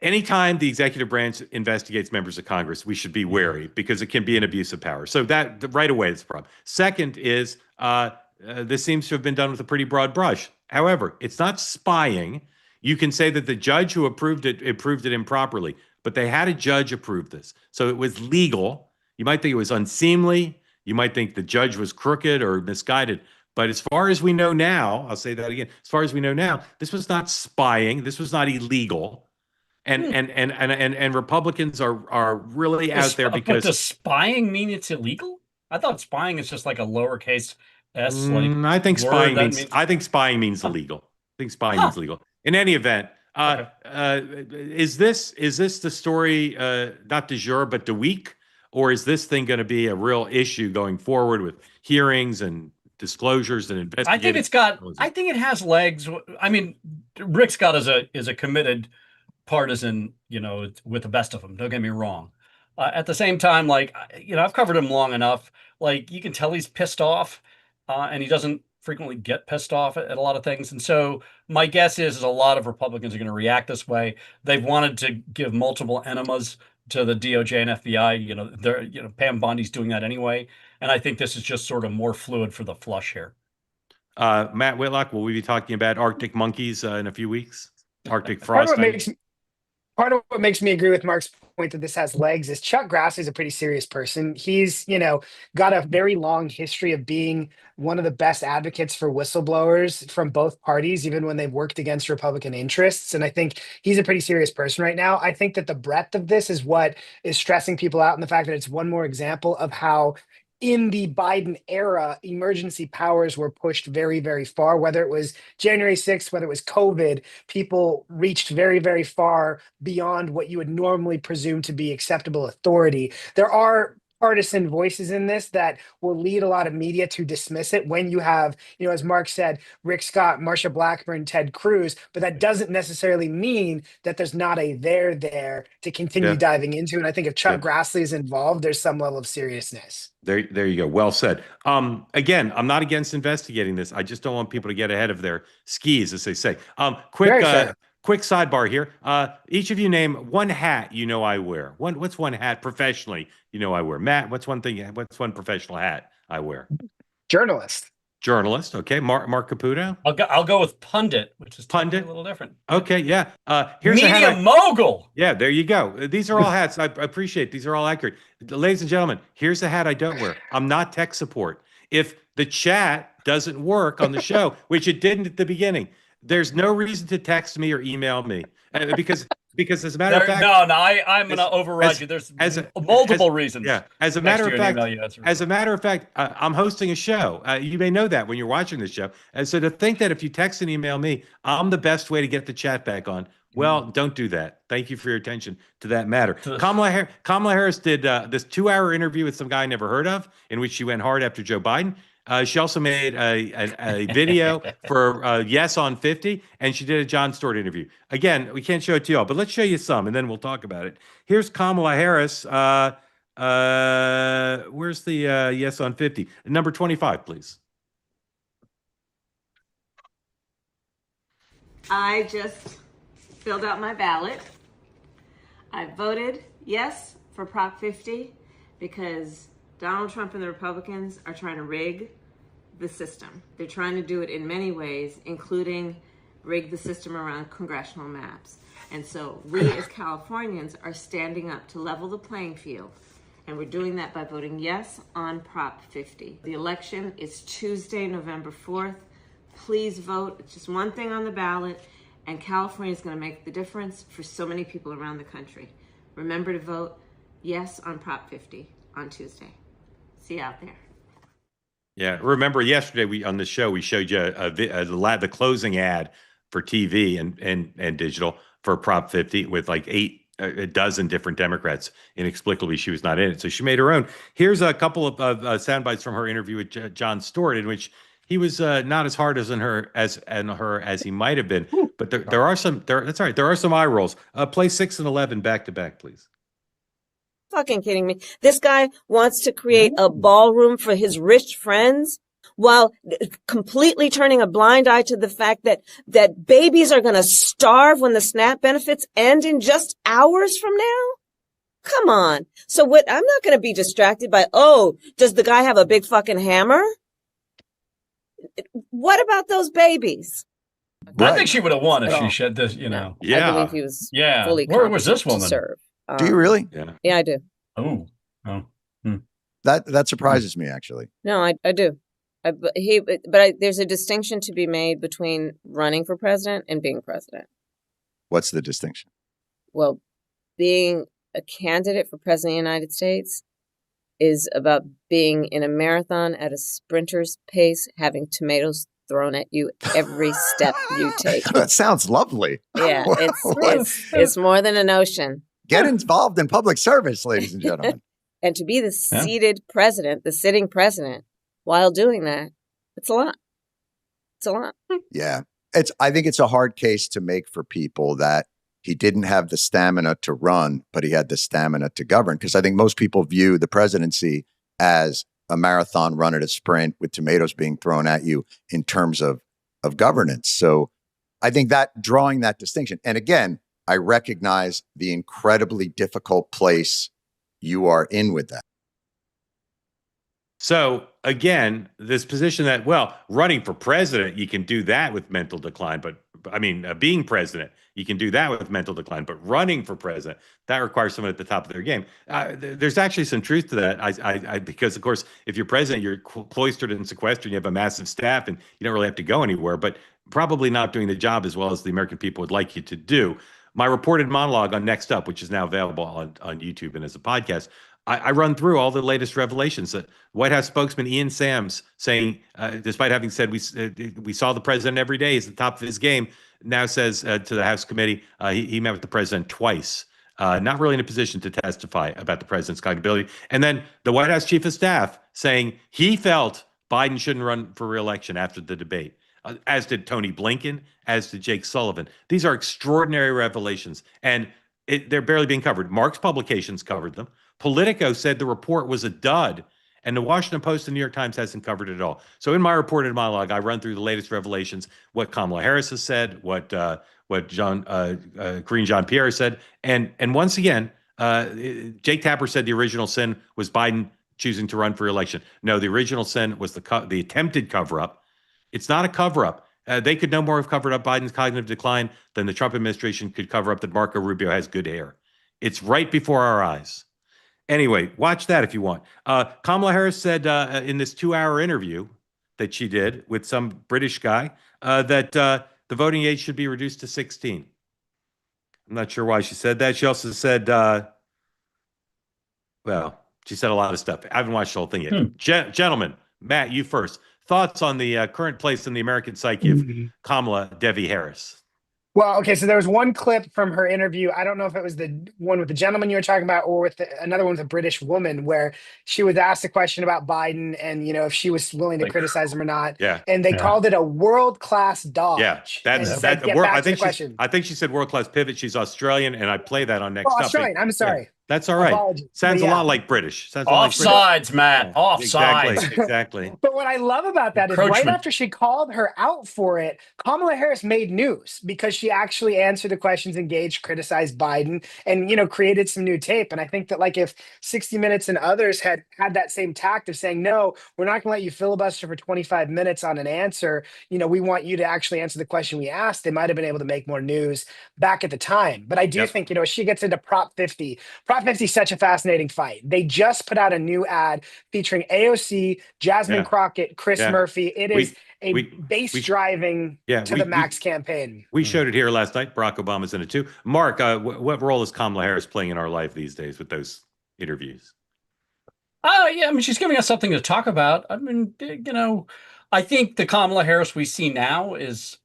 anytime the executive branch investigates members of Congress, we should be wary because it can be an abuse of power. So that right away is a problem. Second is this seems to have been done with a pretty broad brush. However, it's not spying. You can say that the judge who approved it improperly, but they had a judge approve this. So it was legal. You might think it was unseemly. You might think the judge was crooked or misguided. But as far as we know now, I'll say that again, as far as we know now, this was not spying. This was not illegal. And Republicans are really out there because. But does spying mean it's illegal? I thought spying is just like a lowercase s. I think spying means. I think spying means illegal. I think spying means legal. In any event, is this the story not du jour but de week, or is this thing going to be a real issue going forward with hearings and disclosures and investigations? I think it has legs. I mean, Rick Scott is a committed partisan, with the best of them. Don't get me wrong. At the same time, I've covered him long enough. You can tell he's pissed off, and he doesn't frequently get pissed off at a lot of things. And so my guess is a lot of Republicans are going to react this way. They've wanted to give multiple enemas to the DOJ and FBI. Pam Bondi's doing that anyway. And I think this is just sort of more fluid for the flush here. Matt Whitlock, will we be talking about Arctic monkeys in a few weeks? Arctic frost. Part of what makes me agree with Mark's point that this has legs is Chuck Grassley is a pretty serious person. He's, got a very long history of being one of the best advocates for whistleblowers from both parties, even when they've worked against Republican interests. And I think he's a pretty serious person right now. I think that the breadth of this is what is stressing people out, and the fact that it's one more example of how in the Biden era, emergency powers were pushed very, very far. Whether it was January 6th, whether it was COVID, people reached very, very far beyond what you would normally presume to be acceptable authority. There are partisan voices in this that will lead a lot of media to dismiss it when you have, as Mark said, Rick Scott, Marsha Blackburn, Ted Cruz, but that doesn't necessarily mean that there's not a there to continue diving into. And I think if Chuck Grassley is involved, there's some level of seriousness. There you go. Well said. Again, I'm not against investigating this. I just don't want people to get ahead of their skis, as they say. Quick sidebar here. Each of you name one hat I wear. What's one hat professionally I wear? Matt, what's one professional hat I wear? Journalist. Okay. Mark Caputo. I'll go with pundit, which is pundit. A little different. Okay, yeah. Here's media mogul. Yeah, there you go. These are all hats. I appreciate. These are all accurate. Ladies and gentlemen, here's the hat I don't wear. I'm not tech support. If the chat doesn't work on the show, which it didn't at the beginning, there's no reason to text me or email me because as a matter of fact, I'm going to override you. There's multiple reasons. Yeah, as a matter of fact, I'm hosting a show. You may know that when you're watching this show, and so to think that if you text and email me, I'm the best way to get the chat back on. Well, don't do that. Thank you for your attention to that matter. Kamala Harris did this 2-hour interview with some guy I never heard of, in which she went hard after Joe Biden. She also made a video for Yes on 50, and she did a Jon Stewart interview. Again, we can't show it to y'all, but let's show you some, and then we'll talk about it. Here's Kamala Harris. Where's the Yes on 50? Number 25, please. I just filled out my ballot. I voted yes for Prop 50 because Donald Trump and the Republicans are trying to rig the system. They're trying to do it in many ways, including rig the system around congressional maps. And so we as Californians are standing up to level the playing field. And we're doing that by voting yes on Prop 50. The election is Tuesday, November 4th. Please vote. It's just one thing on the ballot, and California is going to make the difference for so many people around the country. Remember to vote yes on Prop 50 on Tuesday. See you out there. Yeah, remember yesterday on the show we showed you the closing ad for TV and digital for Prop 50 with like a dozen different Democrats. Inexplicably, she was not in it, so she made her own. Here's a couple of sound bites from her interview with Jon Stewart, in which he was not as hard as he might have been. But there are some. That's all right. There are some eye rolls. Play 6 and 11 back to back, please. Fucking kidding me. This guy wants to create a ballroom for his rich friends. while completely turning a blind eye to the fact that babies are going to starve when the SNAP benefits end in just hours from now? Come on. So what, I'm not going to be distracted by, oh, does the guy have a big fucking hammer? What about those babies? I think she would have won if she shed this, I believe he was fully Where was this competent to woman? serve. Do you really? Yeah, I do. Oh. That surprises me, actually. No, I do. There's a distinction to be made between running for president and being president. What's the distinction? Well, being a candidate for president of the United States is about being in a marathon at a sprinter's pace, having tomatoes thrown at you every step you take. That sounds lovely. Yeah, it's more than a notion. Get involved in public service, ladies and gentlemen. And to be the seated president, the sitting president, while doing that, it's a lot. It's a lot. Yeah. I think it's a hard case to make for people that he didn't have the stamina to run, but he had the stamina to govern. Because I think most people view the presidency as a marathon run at a sprint with tomatoes being thrown at you in terms of governance. So I think that drawing that distinction. And again, I recognize the incredibly difficult place you are in with that. So again, this position that, well, running for president, you can do that with mental decline, but I mean, being president, you can do that with mental decline, but running for president, that requires someone at the top of their game. There's actually some truth to that. Because of course, if you're president, you're cloistered and sequestered, you have a massive staff and you don't really have to go anywhere, but probably not doing the job as well as the American people would like you to do. My reported monologue on Next Up, which is now available on YouTube and as a podcast, I run through all the latest revelations. White House spokesman Ian Sams saying, despite having said we saw the president every day, he's at the top of his game, now says to the House committee he met with the president twice, not really in a position to testify about the president's cognability. And then the White House chief of staff saying he felt Biden shouldn't run for re-election after the debate. As did Tony Blinken, as did Jake Sullivan. These are extraordinary revelations, and they're barely being covered. Mark's publications covered them. Politico said the report was a dud, and the Washington Post and New York Times hasn't covered it at all. So in my reported monologue, I run through the latest revelations, what Kamala Harris has said, what Karine Jean-Pierre said, and once again, Jake Tapper said the original sin was Biden choosing to run for re-election. No, the original sin was the attempted cover-up. It's not a cover-up. They could no more have covered up Biden's cognitive decline than the Trump administration could cover up that Marco Rubio has good hair. It's right before our eyes. Anyway, watch that if you want. Kamala Harris said in this 2-hour interview that she did with some British guy that the voting age should be reduced to 16. I'm not sure why she said that. She also said, she said a lot of stuff. I haven't watched the whole thing yet. Gentlemen, Matt, you first. Thoughts on the current place in the American psyche of Kamala Devi Harris? Well, okay, so there was one clip from her interview. I don't know if it was the one with the gentleman you were talking about or with another one with a British woman where she was asked a question about Biden and, if she was willing to criticize him or not. Yeah. And they called it a world-class dodge. Yeah, I think she said world-class pivot. She's Australian, and I play that on Next Up. Australian, I'm sorry. Yeah, that's all right. Apologies. Sounds a lot like British. Offsides, Matt. Offsides. Exactly. But what I love about that is right after she called her out for it, Kamala Harris made news because she actually answered the questions, engaged, criticized Biden, and, created some new tape. And I think that if 60 Minutes and others had that same tact of saying, no, we're not going to let you filibuster for 25 minutes on an answer. We want you to actually answer the question we asked. They might have been able to make more news back at the time. But I do think, she gets into Prop 50. Prop 50 is such a fascinating fight. They just put out a new ad featuring AOC, Jasmine Crockett, Chris Murphy. It is a base driving to the max campaign. We showed it here last night. Barack Obama's in it too. Mark, what role is Kamala Harris playing in our life these days with those interviews? Yeah, she's giving us something to talk about. I think the Kamala Harris we see now is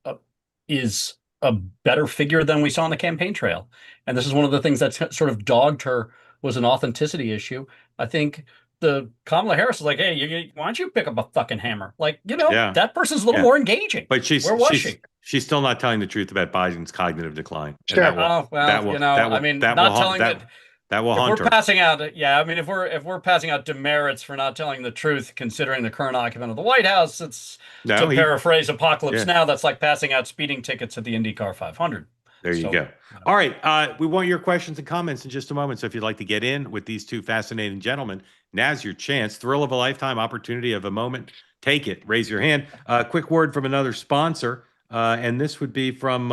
a better figure than we saw on the campaign trail. And this is one of the things that's sort of dogged her was an authenticity issue. I think the Kamala Harris is like, hey, why don't you pick up a fucking hammer? That person's a little more engaging. But where was she? She's still not telling the truth about Biden's cognitive decline. Sure. Not telling it. That will If haunt we're her. passing out, yeah, I mean, if we're passing out demerits for not telling the truth, considering the current occupant of the White House, it's to paraphrase Apocalypse Now. That's like passing out speeding tickets at the IndyCar 500. There you go. All right, we want your questions and comments in just a moment. So if you'd like to get in with these two fascinating gentlemen, now's your chance. Thrill of a lifetime, opportunity of a moment. Take it. Raise your hand. Quick word from another sponsor, and this would be from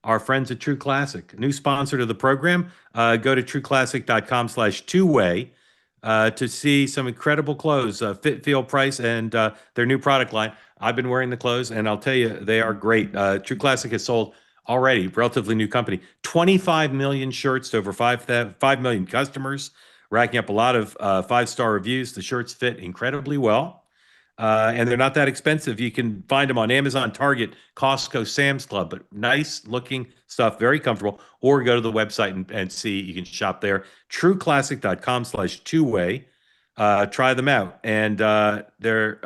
our friends at True Classic, new sponsor to the program. Go to trueclassic.com/two-way to see some incredible clothes, fit, feel, price, and their new product line. I've been wearing the clothes, and I'll tell you, they are great. True Classic has sold already, relatively new company, 25 million shirts to over 5 million customers, racking up a lot of 5-star reviews. The shirts fit incredibly well. And they're not that expensive. You can find them on Amazon, Target, Costco, Sam's Club, but nice looking stuff, very comfortable. Or go to the website and see. You can shop there. trueclassic.com/two-way. Try them out. And they're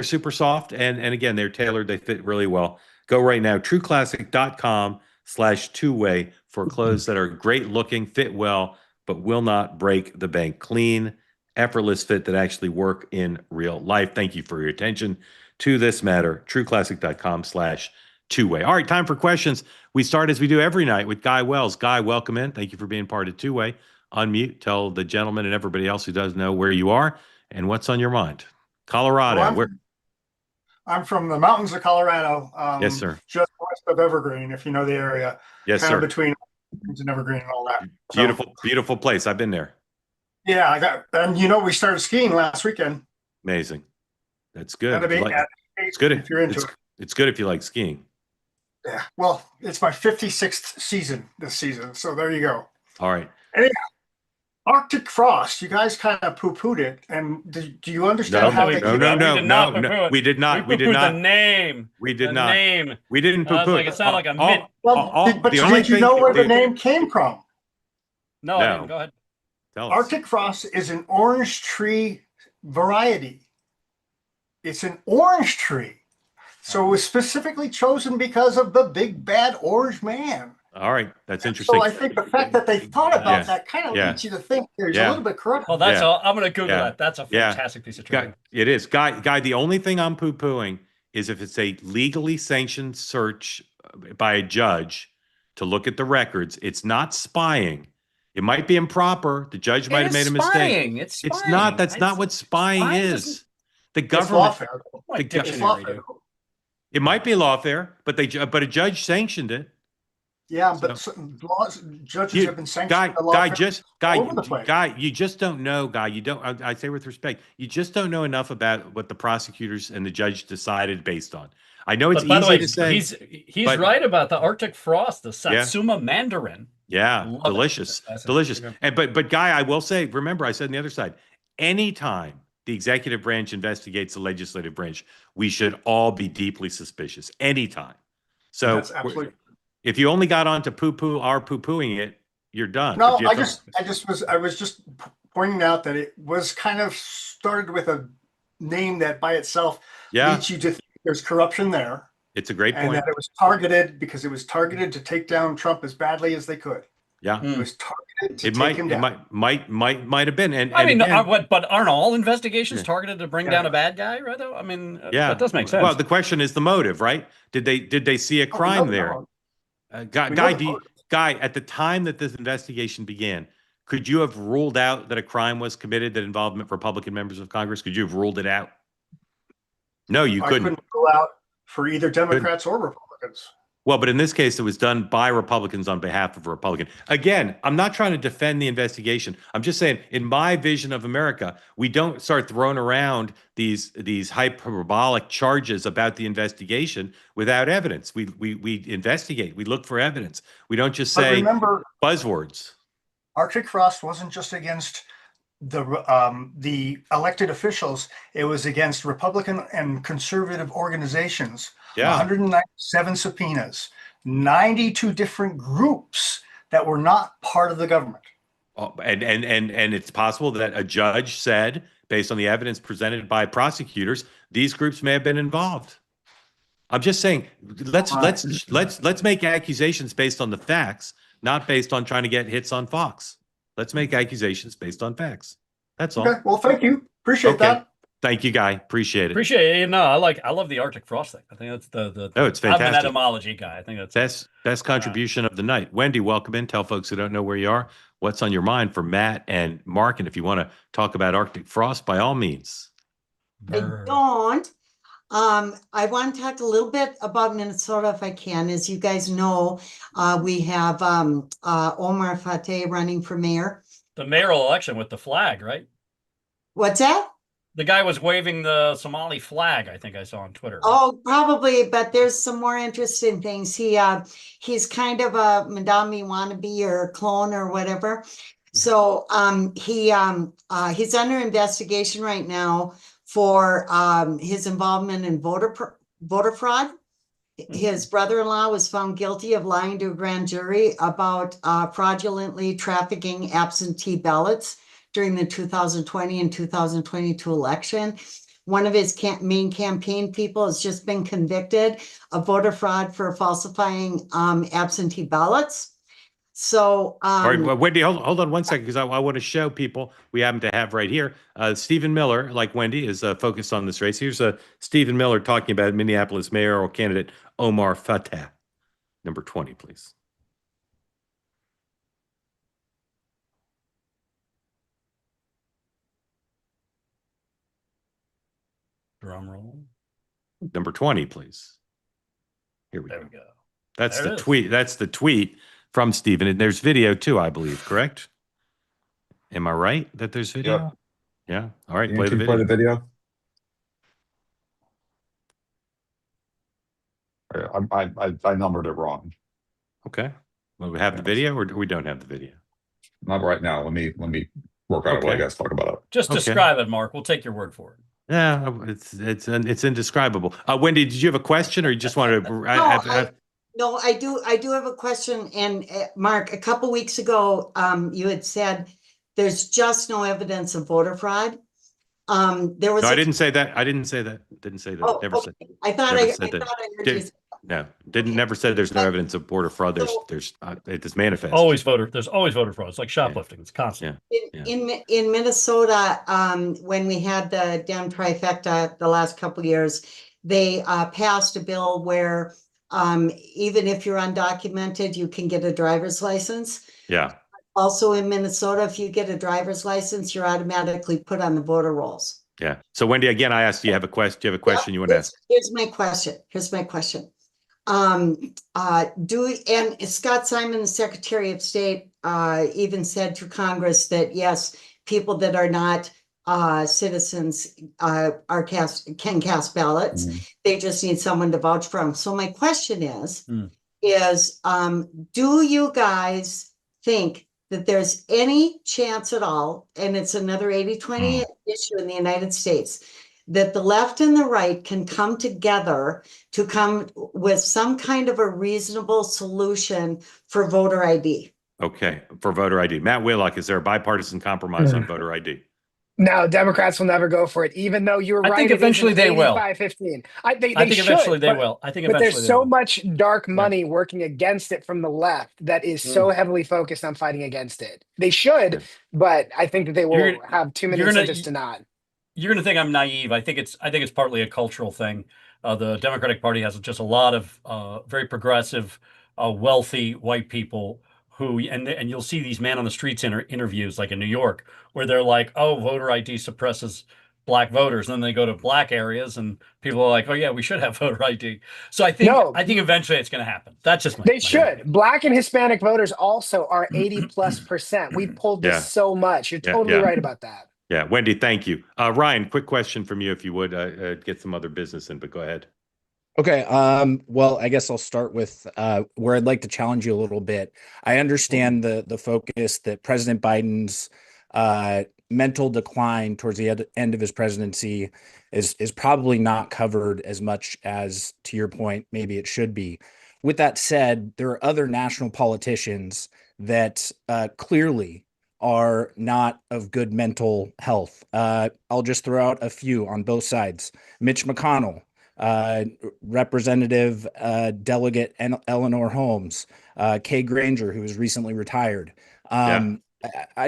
super soft. And again, they're tailored. They fit really well. Go right now, trueclassic.com/two-way for clothes that are great looking, fit well, but will not break the bank. Clean, effortless fit that actually work in real life. Thank you for your attention to this matter. trueclassic.com/two-way. All right, time for questions. We start as we do every night with Guy Wells. Guy, welcome in. Thank you for being part of Two-Way. Unmute, tell the gentleman and everybody else who does know where you are and what's on your mind. Colorado. Well, I'm from the mountains of Colorado. Yes, sir. Just west of Evergreen, if you know the area. Yes, kind sir. Of between and Evergreen and all that. Beautiful, beautiful place. I've been there. Yeah, and we started skiing last weekend. Amazing. That's good. It's good if you're into it. It's good if you like skiing. Yeah. Well, it's my 56th season this season, so there you go. All right. Anyhow, Arctic frost. You guys kind of poo-pooed it, and do you understand how they? No. We did not. We did not. The name. We did the not. Name. We didn't poo-poo. It sounded like a myth. But did you know where the name came from? No, I didn't. Go ahead. Arctic frost is an orange tree variety. It's an orange tree. So it was specifically chosen because of the big bad orange man. All right. That's interesting. So I think the fact that they thought about that kind of leads you to think there's a little bit corrupt. Well, that's all. I'm going to Google that. That's a fantastic piece of trivia. It is. Guy, the only thing I'm poo-pooing is if it's a legally sanctioned search by a judge to look at the records. It's not spying. It might be improper. The judge might have made a mistake. It's spying. It's not. That's not what spying is. The government. It's lawfare. It might be lawfare, but a judge sanctioned it. Yeah, but judges have been sanctioned. Guy, you just don't know. Guy, you don't. I say with respect, you just don't know enough about what the prosecutors and the judge decided based on. I know it's easy to say. He's right about the Arctic frost, the Satsuma mandarin. Yeah, delicious. And but Guy, I will say, remember, I said on the other side, anytime the executive branch investigates the legislative branch, we should all be deeply suspicious. Anytime. So if you only got on to poo-pooing it, you're done. No, I was just pointing out that it was kind of started with a name that by itself leads you to think there's corruption there. It's a great point. And that it was targeted because it was targeted to take down Trump as badly as they could. Yeah, it was targeted to take him down. It might have been. And I mean, but aren't all investigations targeted to bring down a bad guy, right? Though I mean, that does make sense. Well, the question is the motive, right? Did they see a crime there? Guy, at the time that this investigation began, could you have ruled out that a crime was committed that involved Republican members of Congress? Could you have ruled it out? No, you couldn't. I couldn't rule out for either Democrats or Republicans. Well, but in this case, it was done by Republicans on behalf of a Republican. Again, I'm not trying to defend the investigation. I'm just saying, in my vision of America, we don't start throwing around these hyperbolic charges about the investigation without evidence. We investigate. We look for evidence. We don't just say buzzwords. Arctic frost wasn't just against the elected officials. It was against Republican and conservative organizations. 197 subpoenas, 92 different groups that were not part of the government. And it's possible that a judge said, based on the evidence presented by prosecutors, these groups may have been involved. I'm just saying, let's make accusations based on the facts, not based on trying to get hits on Fox. Let's make accusations based on facts. That's all. Okay. Well, thank you. Appreciate that. Thank you, Guy. Appreciate it. Appreciate it. No, I love the Arctic frost thing. I think that's it's fantastic. I'm an etymology guy. I think that's best contribution of the night. Wendy, welcome in. Tell folks who don't know where you are what's on your mind for Matt and Mark, and if you want to talk about Arctic frost, by all means. I don't. I want to talk a little bit about Minnesota if I can. As you guys know, we have Omar Fateh running for mayor. The mayoral election with the flag, right? What's that? The guy was waving the Somali flag, I think I saw on Twitter. Right? Oh, probably, but there's some more interesting things. He's kind of a Madami wannabe or clone or whatever. So he's under investigation right now for his involvement in voter fraud. His brother-in-law was found guilty of lying to a grand jury about fraudulently trafficking absentee ballots during the 2020 and 2022 election. One of his main campaign people has just been convicted of voter fraud for falsifying absentee ballots. So, all right, well, Wendy, hold on one second, because I want to show people we happen to have right here. Stephen Miller, like Wendy, is focused on this race. Here's Stephen Miller talking about Minneapolis mayoral candidate Omar Fateh. Number 20, please. Drum roll. Number 20, please. Here we go. That's There the it is. tweet. That's the tweet from Stephen. And there's video too, I believe, correct? Am I right that there's video? Yep. Yeah. All right, You play the can video. play the video. I numbered it wrong. Okay. Well, we have the video, or we don't have the video? Not right now. Let me work on it while you guys talk about it. Just describe it, Mark. We'll take your word for it. Yeah, it's indescribable. Wendy, did you have a question, or you just wanted to? No, I do have a question. And Mark, a couple weeks ago, you had said there's just no evidence of voter fraud. There was. No, I didn't say that. I didn't say that. Didn't say that. Oh, Never okay. said. I thought never I said that. heard you say. No, never said there's no evidence of border fraud. There's it is manifest. There's always voter fraud. It's like shoplifting. It's constant. In Minnesota, when we had the Dem trifecta the last couple of years, they passed a bill where even if you're undocumented, you can get a driver's license. Yeah. Also in Minnesota, if you get a driver's license, you're automatically put on the voter rolls. Yeah. So Wendy, again, I asked, do you have a question? Do you have a question you want to ask? Here's my question. And Scott Simon, the Secretary of State, even said to Congress that yes, people that are not citizens can cast ballots. They just need someone to vouch for them. So my question is do you guys think that there's any chance at all, and it's another 80-20 issue in the United States, that the left and the right can come together to come with some kind of a reasonable solution for voter ID? Okay, for voter ID. Matt Whitlock, is there a bipartisan compromise on voter ID? No, Democrats will never go for it, even though you were right. I think eventually they will. 85-15. I think eventually they will. I think eventually but there's they so will. much dark money working against it from the left that is so heavily focused on fighting against it. They should, but I think that they will have too many incentives to not. You're going to think I'm naive. I think it's partly a cultural thing. The Democratic Party has just a lot of very progressive, wealthy white people who, and you'll see these man on the streets interviews, like in New York, where they're like, "Oh, voter ID suppresses black voters," and then they go to black areas, and people are like, "Oh yeah, we should have voter ID." So I think eventually it's going to happen. That's just they should. Black and Hispanic voters also are 80+%. We pulled this so much. You're totally right about that. Yeah, Wendy, thank you. Ryan, quick question from you, if you would get some other business in, but go ahead. Okay. Well, I guess I'll start with where I'd like to challenge you a little bit. I understand the focus that President Biden's mental decline towards the end of his presidency is probably not covered as much as, to your point, maybe it should be. With that said, there are other national politicians that clearly are not of good mental health. I'll just throw out a few on both sides. Mitch McConnell, Representative Delegate Eleanor Holmes, Kay Granger, who was recently retired. I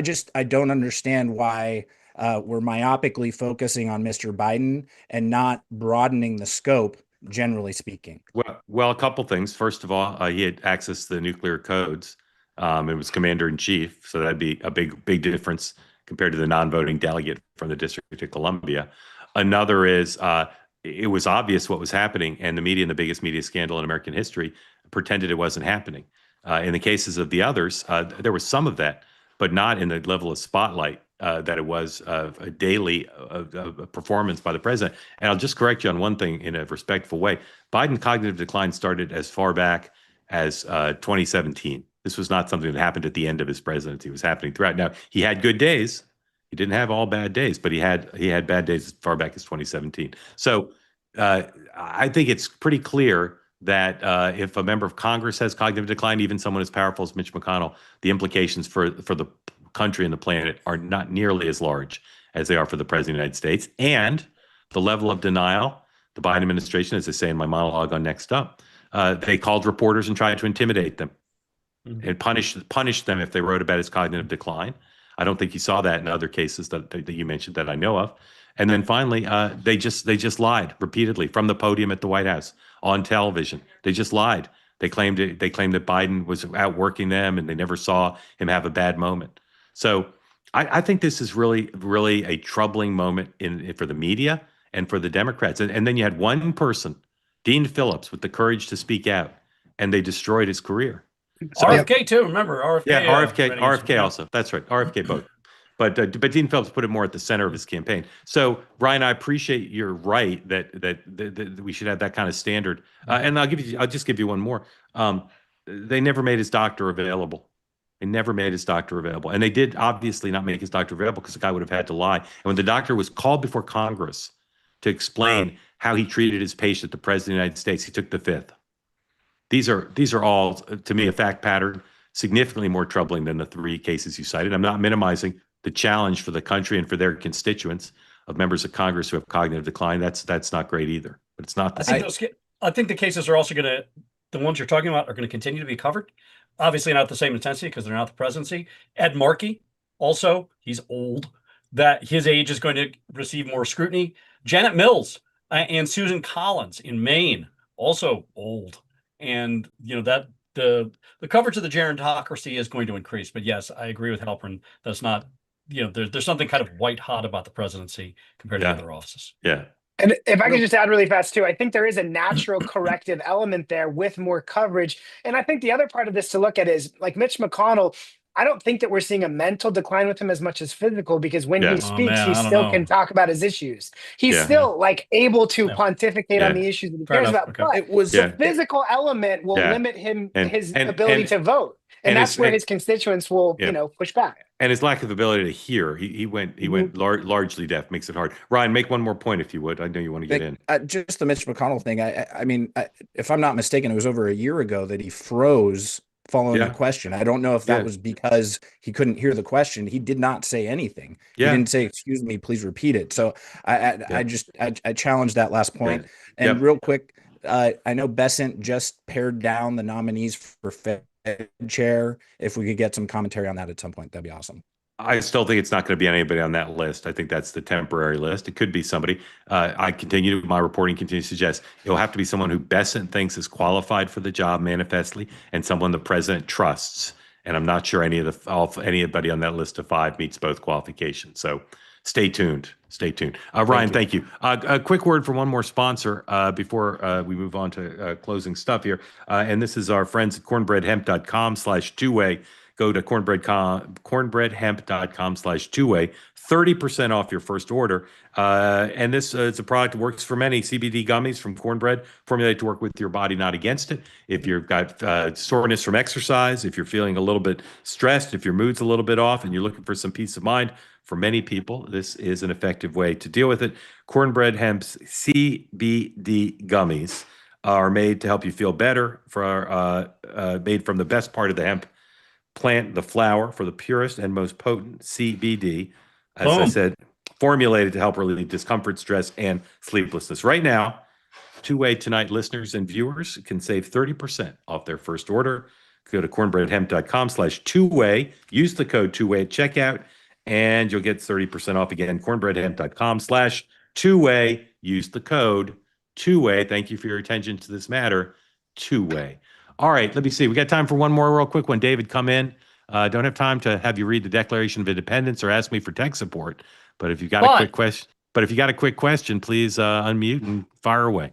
don't understand why we're myopically focusing on Mr. Biden and not broadening the scope, generally speaking. Well, a couple things. First of all, he had access to the nuclear codes. It was commander in chief, so that'd be a big difference compared to the non-voting delegate from the District of Columbia. Another is it was obvious what was happening, and the media, in the biggest media scandal in American history, pretended it wasn't happening. In the cases of the others, there was some of that, but not in the level of spotlight that it was a daily performance by the president. And I'll just correct you on one thing in a respectful way. Biden cognitive decline started as far back as 2017. This was not something that happened at the end of his presidency. It was happening throughout. Now, he had good days. He didn't have all bad days, but he had bad days as far back as 2017. So I think it's pretty clear that if a member of Congress has cognitive decline, even someone as powerful as Mitch McConnell, the implications for the country and the planet are not nearly as large as they are for the president of the United States. And the level of denial, the Biden administration, as I say in my monologue on Next Up, they called reporters and tried to intimidate them and punish them if they wrote about his cognitive decline. I don't think you saw that in other cases that you mentioned that I know of. And then finally, they just lied repeatedly from the podium at the White House on television. They just lied. They claimed that Biden was outworking them, and they never saw him have a bad moment. So I think this is really a troubling moment for the media and for the Democrats. And then you had one person, Dean Phillips, with the courage to speak out, and they destroyed his career. So, RFK too. Remember RFK? Yeah, RFK also. That's right. RFK both. But Dean Phillips put it more at the center of his campaign. So Ryan, I appreciate you're right that we should have that kind of standard. And I'll just give you one more. They never made his doctor available. They never made his doctor available, and they did obviously not make his doctor available because the guy would have had to lie. And when the doctor was called before Congress to explain how he treated his patient, the president of the United States, he took the fifth. These are all, to me, a fact pattern significantly more troubling than the three cases you cited. I'm not minimizing the challenge for the country and for their constituents of members of Congress who have cognitive decline. That's not great either, but it's not the same. I think the cases are also the ones you're talking about are going to continue to be covered. Obviously not the same intensity because they're not the presidency. Ed Markey, also, he's old. That his age is going to receive more scrutiny. Janet Mills and Susan Collins in Maine, also old. And that the coverage of the gerontocracy is going to increase. But yes, I agree with Halperin. That's not, there's something kind of white hot about the presidency compared to other offices. Yeah. And if I could just add really fast too, I think there is a natural corrective element there with more coverage. And I think the other part of this to look at is like Mitch McConnell. I don't think that we're seeing a mental decline with him as much as physical, because when he speaks, he still can talk about his issues. He's still like able to pontificate on the issues that he cares about. But the physical element will limit his ability to vote. And that's where his constituents will, push back. And his lack of ability to hear, he went largely deaf, makes it hard. Ryan, make one more point if you would. I know you want to get in. Just the Mitch McConnell thing. I mean, if I'm not mistaken, it was over a year ago that he froze following the question. I don't know if that was because he couldn't hear the question. He did not say anything. He didn't say, "Excuse me, please repeat it." So I challenged that last point. And real quick, I know Bessent just pared down the nominees for Fed chair. If we could get some commentary on that at some point, that'd be awesome. I still think it's not going to be anybody on that list. I think that's the temporary list. It could be somebody. My reporting continues to suggest it'll have to be someone who Bessent thinks is qualified for the job manifestly, and someone the president trusts. And I'm not sure anybody on that list of five meets both qualifications. So stay tuned. Stay tuned. Ryan, thank you. A quick word from one more sponsor before we move on to closing stuff here. And this is our friends at cornbreadhemp.com/two-way. Go to cornbreadhemp.com/two-way, 30% off your first order. And this is a product that works for many. CBD gummies from Cornbread, formulated to work with your body, not against it. If you've got soreness from exercise, if you're feeling a little bit stressed, if your mood's a little bit off and you're looking for some peace of mind, for many people, this is an effective way to deal with it. Cornbread Hemp's CBD gummies are made to help you feel better, made from the best part of the hemp plant, the flower, for the purest and most potent CBD, as I said, formulated to help relieve discomfort, stress, and sleeplessness. Right now, Two-Way tonight listeners and viewers can save 30% off their first order. Go to cornbreadhemp.com/two-way. Use the code two-way at checkout, and you'll get 30% off. Again, cornbreadhemp.com/two-way. Use the code two-way. Thank you for your attention to this matter. Two-way. All right, let me see. We got time for one more real quick one. David, come in. Don't have time to have you read the Declaration of Independence or ask me for tech support. But if you got a quick question, please unmute and fire away.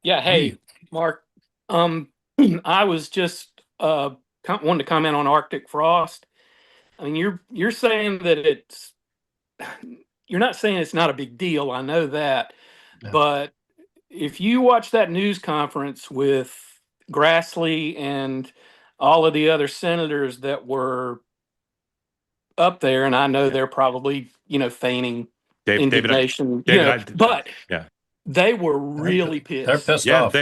Yeah. Hey, Mark. I was just wanted to comment on Arctic frost. I mean, you're saying that you're not saying it's not a big deal. I know that, but if you watch that news conference with Grassley and all of the other senators that were up there, and I know they're probably feigning indignation, but they were really pissed. They're pissed off.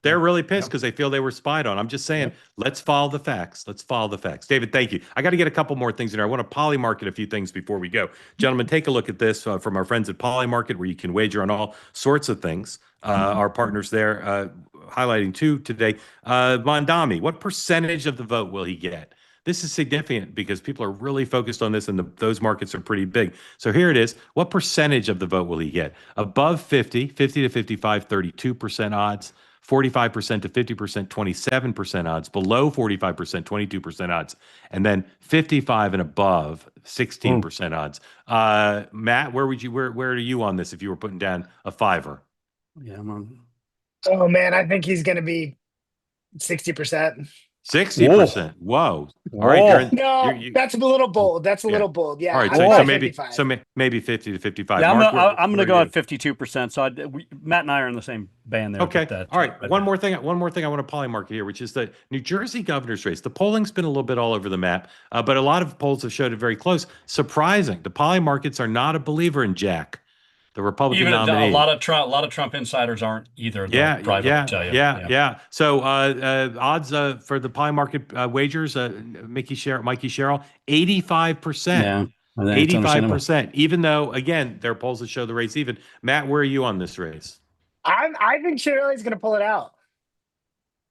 They're really pissed because they feel they were spied on. I'm just saying, let's follow the facts. Let's follow the facts. David, thank you. I got to get a couple more things in there. I want to Polymarket a few things before we go. Gentlemen, take a look at this from our friends at Polymarket, where you can wager on all sorts of things. Our partners there, highlighting two today. Mondami, what percentage of the vote will he get? This is significant because people are really focused on this, and those markets are pretty big. So here it is. What percentage of the vote will he get? Above 50 to 55, 32% odds. 45% to 50%, 27% odds. Below 45%, 22% odds. And then 55 and above, 16% odds. Matt, where are you on this if you were putting down a fiver? Yeah, I'm on. Oh man, I think he's going to be 60%. 60%. Whoa. All right. That's a little bold. That's a little bold. Yeah. All right. So maybe 50 to 55. Yeah, Mark, I'm going to go at 52%. So Matt and I are in the same band there. Okay. All right. One more thing I want to Polymarket here, which is the New Jersey governor's race. The polling's been a little bit all over the map, but a lot of polls have showed it very close. Surprising. The Polymarkets are not a believer in Jack, the Republican nominee. A lot of Trump insiders aren't either. Yeah. So odds for the Polymarket wagers, Mikey Sherrill, 85%. Yeah, 85%. Even though, again, there are polls that show the race even. Matt, where are you on this race? I think Chiarelli's going to pull it out.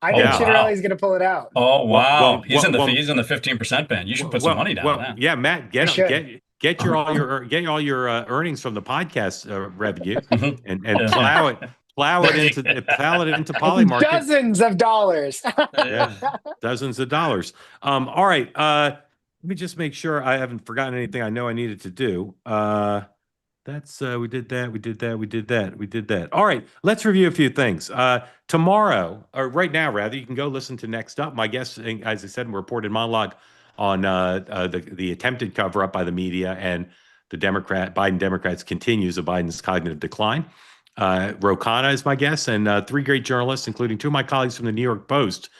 Chiarelli's going to pull it out. Oh wow, he's in the 15% band. You should put some money down. Well, yeah, Matt, get all your earnings from the podcast revenue and plow it into Polymarket. Dozens of dollars. Dozens of dollars. All right. Let me just make sure I haven't forgotten anything I know I needed to do. We did that. All right, let's review a few things. Tomorrow, or right now rather, you can go listen to Next Up. My guest, as I said, reported monologue on the attempted cover-up by the media and the Biden Democrats continues of Biden's cognitive decline. Ro Khanna is my guest, and three great journalists, including two of my colleagues from the New York Post.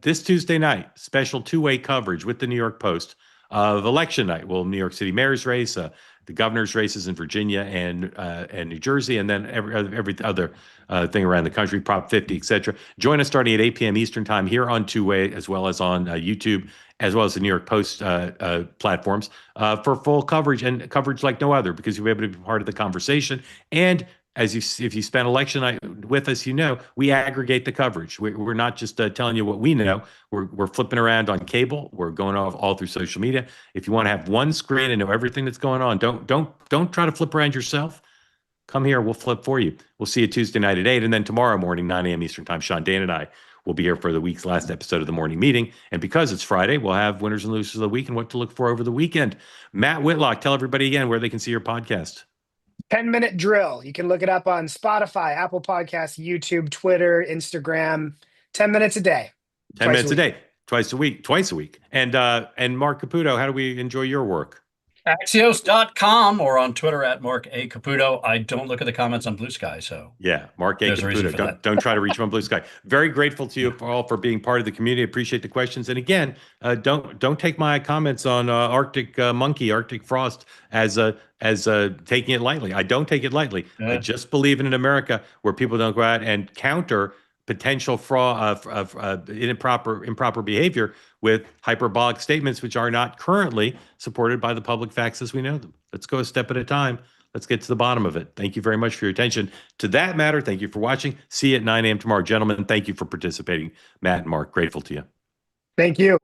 This Tuesday night, special two-way coverage with the New York Post of election night. Well, New York City mayor's race, the governor's races in Virginia and New Jersey, and then every other thing around the country, Prop 50, etc. Join us starting at 8 p.m. Eastern time here on Two-Way, as well as on YouTube, as well as the New York Post platforms for full coverage, and coverage like no other, because you'll be able to be part of the conversation. And if you spend election night with us, we aggregate the coverage. We're not just telling you what we know. We're flipping around on cable. We're going all through social media. If you want to have one screen and know everything that's going on, don't try to flip around yourself. Come here. We'll flip for you. We'll see you Tuesday night at 8, and then tomorrow morning, 9 a.m. Eastern time. Sean, Dan, and I will be here for the week's last episode of the morning meeting. And because it's Friday, we'll have winners and losers of the week and what to look for over the weekend. Matt Whitlock, tell everybody again where they can see your podcast. 10-minute drill. You can look it up on Spotify, Apple Podcasts, YouTube, Twitter, Instagram. 10 minutes a day. 10 minutes a day, twice a week. And Marc Caputo, how do we enjoy your work? Axios.com or on Twitter at Mark A. Caputo. I don't look at the comments on Blue Sky, so yeah, Mark A. Caputo. Don't try to reach him on Blue Sky. Very grateful to you all for being part of the community. Appreciate the questions. And again, don't take my comments on Arctic frost as taking it lightly. I don't take it lightly. I just believe in an America where people don't go out and counter potential fraud of improper behavior with hyperbolic statements which are not currently supported by the public facts as we know them. Let's go a step at a time. Let's get to the bottom of it. Thank you very much for your attention to that matter. Thank you for watching. See you at 9 a.m. tomorrow. Gentlemen, thank you for participating. Matt and Mark, grateful to you. Thank you.